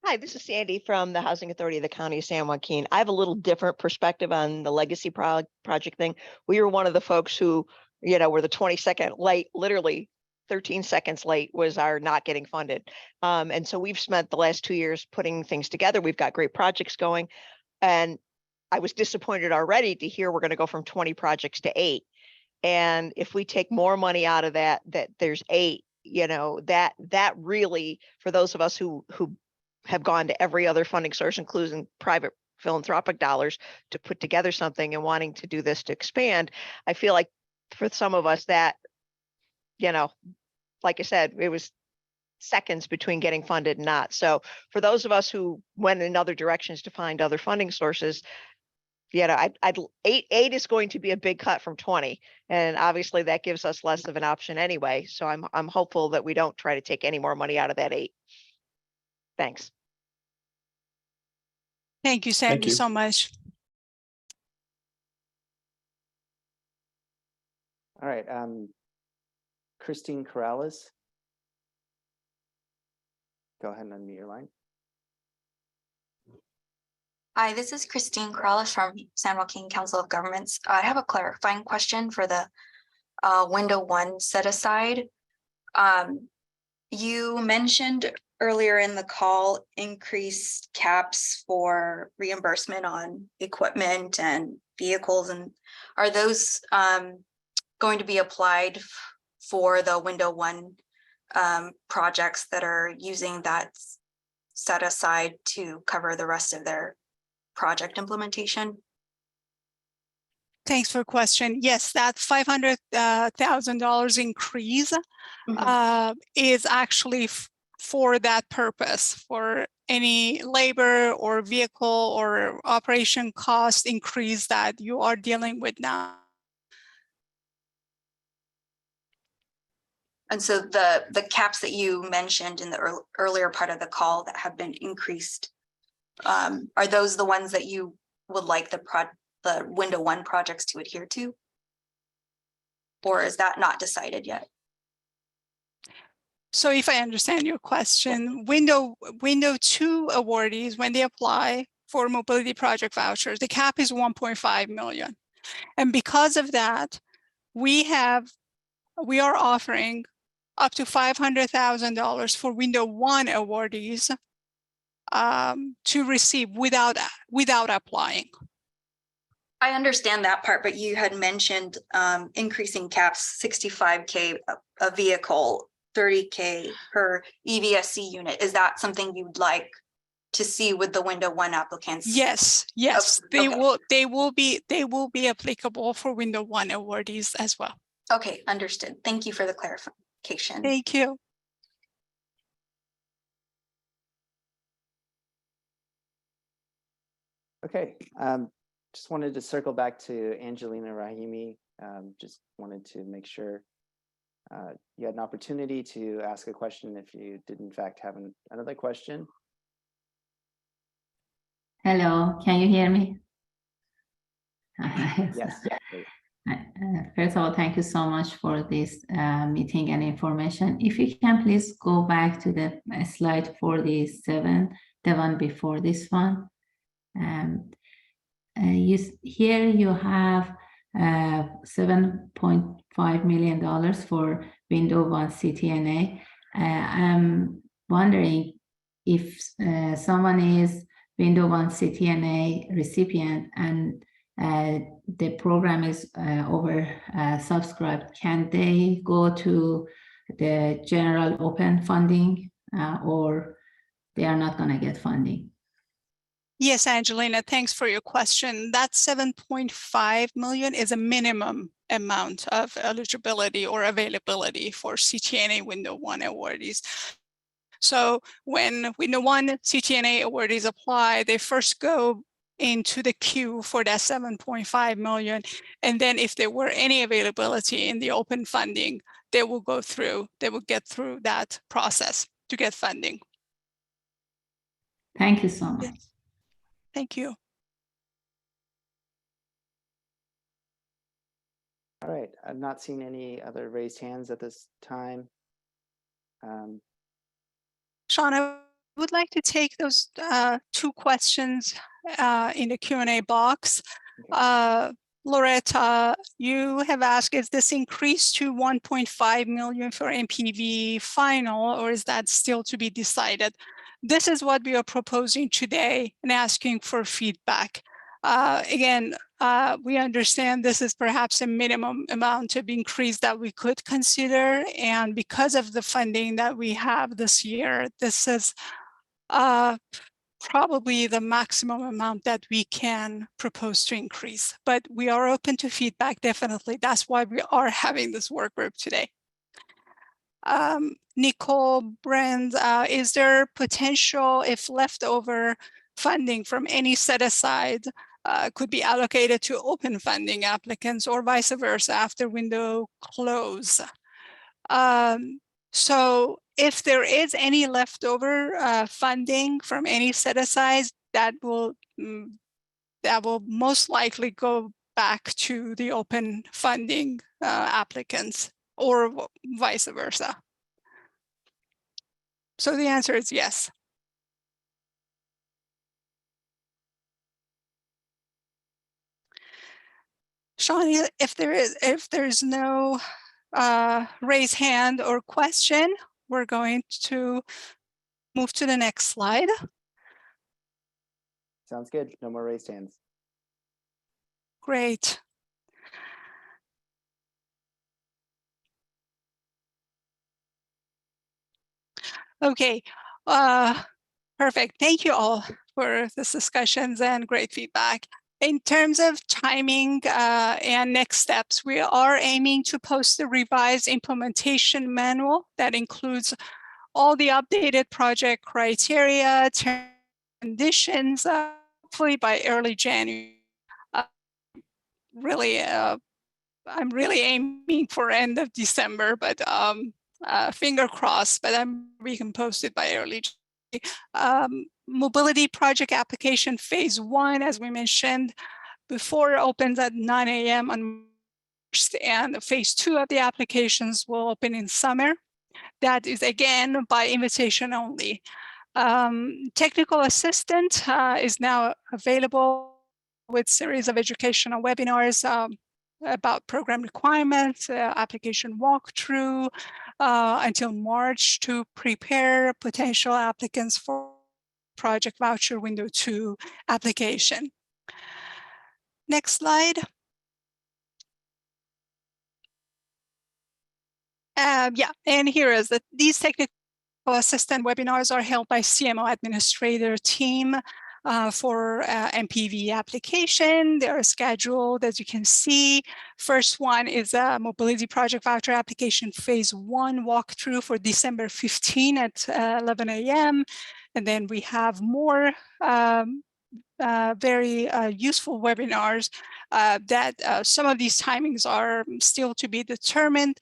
Hi, this is Sandy from the Housing Authority of the County of San Joaquin. I have a little different perspective on the legacy project thing. We were one of the folks who, were the 22nd late, literally 13 seconds late was our not getting funded. And so we've spent the last 2 years putting things together. We've got great projects going. And I was disappointed already to hear we're going to go from 20 projects to 8. And if we take more money out of that there's 8, that really, for those of us who have gone to every other funding source, including private philanthropic dollars to put together something and wanting to do this to expand. I feel like for some of us that, like I said, it was seconds between getting funded and not. So for those of us who went in other directions to find other funding sources, I'd 8 is going to be a big cut from 20, and obviously that gives us less of an option anyway. So I'm hopeful that we don't try to take any more money out of that 8. Thanks. Thank you, Sandy, you. so much. All right, Christine Corrales. Go ahead and unmute your line. Hi, this is Christine Corrales from San Joaquin Council of Governments. I have a clarifying question for the window 1 set aside. You mentioned earlier in the call increased caps for reimbursement on equipment and vehicles, and are those going to be applied for the window 1 projects that are using that set aside to cover the rest of their project implementation? Thanks for the question. Yes, that $500,000 increase is actually for that purpose, for any labor or vehicle or operation cost increase that you are dealing with now. And so the caps that you mentioned in the earlier part of the call that have been increased, are those the ones that you would like the window 1 projects to adhere to? Or is that not decided yet? So if I understand your question, window 2 awardees, when they apply for mobility project vouchers, the cap is 1.5 million. And because of that, we are offering up to $500,000 for window 1 awardees to receive without applying. I understand that part, but you had mentioned increasing caps, $65K a vehicle, $30K per EVSC unit. Is that something you'd like to see with the window 1 applicants? Yes, they will be applicable for window 1 awardees as well. Okay, understood. Thank you for the clarification. Thank you. Okay, just wanted to circle back to Angelina Rahimi. Just wanted to make sure you had an opportunity to ask a question if you did in fact have another question. Hello, can you hear me? Yes. First of all, thank you so much for this meeting and information. If you can please go back to the slide 47, the one before this one. Here you have $7.5 million for window 1 CTNA. I'm wondering if someone is window 1 CTNA recipient and the program is over subscribed, can they go to the general open funding or they are not going to get funding? Yes, Angelina, thanks for your question. That 7.5 million is a minimum amount of eligibility or availability for CTNA window 1 awardees. So when window 1 CTNA awardees apply, they first go into the queue for that 7.5 million. And then if there were any availability in the open funding, they will get through that process to get funding. Thank you so much. Yes. Thank you. All right, I've not seen any other raised hands at this time. Sean, I would like to take those 2 questions in the Q&A box. Okay. Loretta, you have asked, is this increase to 1.5 million for MPV final, or is that still to be decided? This is what we are proposing today and asking for feedback. Again, we understand this is perhaps a minimum amount of increase that we could consider. And because of the funding that we have this year, this is probably the maximum amount that we can propose to increase, but we are open to feedback, definitely. That's why we are having this work group today. Nicole Brand, is there potential if leftover funding from any set aside could be allocated to open funding applicants or vice versa after window close? So if there is any leftover funding from any set aside, that will most likely go back to the open funding applicants or vice versa. So the answer is yes. Shawnee, if there's no raise hand or question, we're going to move to the next slide. Sounds good. No more raised hands. Great. Okay, perfect. Thank you all for this discussions and great feedback. In terms of timing and next steps, we are aiming to post the revised implementation manual that includes all the updated project criteria, conditions, hopefully by early January. I'm really aiming for end of December, but finger crossed, but we can post it by early January. Mobility project application phase 1, as we mentioned before, opens at 9 a.m. on March, and phase 2 of the applications will open in summer. That is again by invitation only. Technical assistant is now available with series of educational webinars about program requirements, application walkthrough until March to prepare potential applicants for project voucher window 2 application. Next slide. Yeah, and here is that these technical assistant webinars are held by CMO administrator team for MPV application. They are scheduled, as you can see. First one is a mobility project voucher application phase 1 walkthrough for December 15 at 11 a.m. And then we have more very useful webinars that some of these timings are still to be determined.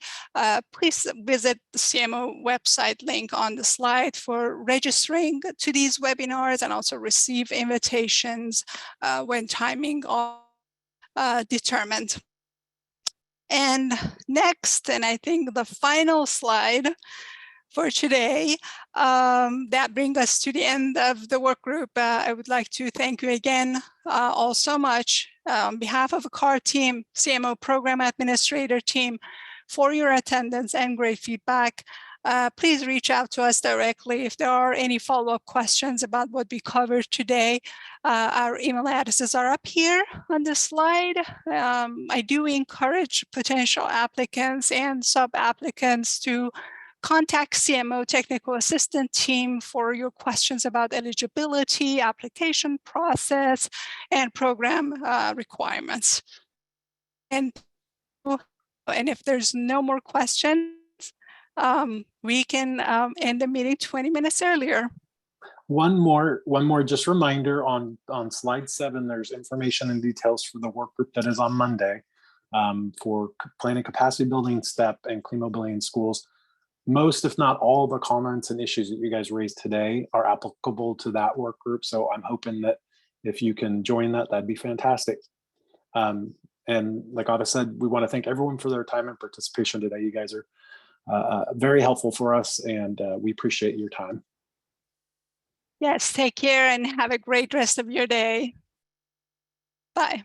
Please visit the CMO website link on the slide for registering to these webinars and also receive invitations when timing are determined. And next, and I think the final slide for today, that brings us to the end of the work group. I would like to thank you again all so much on behalf of the CAR team, CMO program administrator team, for your attendance and great feedback. Please reach out to us directly if there are any follow-up questions about what we covered today. Our email addresses are up here on the slide. I do encourage potential applicants and sub-applicants to contact CMO technical assistant team for your questions about eligibility, application process, and program requirements. And if there's no more questions, we can end the meeting 20 minutes earlier. One more just reminder on slide 7, there's information and details for the work group that is on Monday for planning capacity building step and clean mobility in schools. Most, if not all, the comments and issues that you guys raised today are applicable to that work group. So I'm hoping that if you can join that, that'd be fantastic. And like Ada said, we want to thank everyone for their time and participation today. You guys are very helpful for us, and we appreciate your time. Yes, take care and have a great rest of your day. Bye.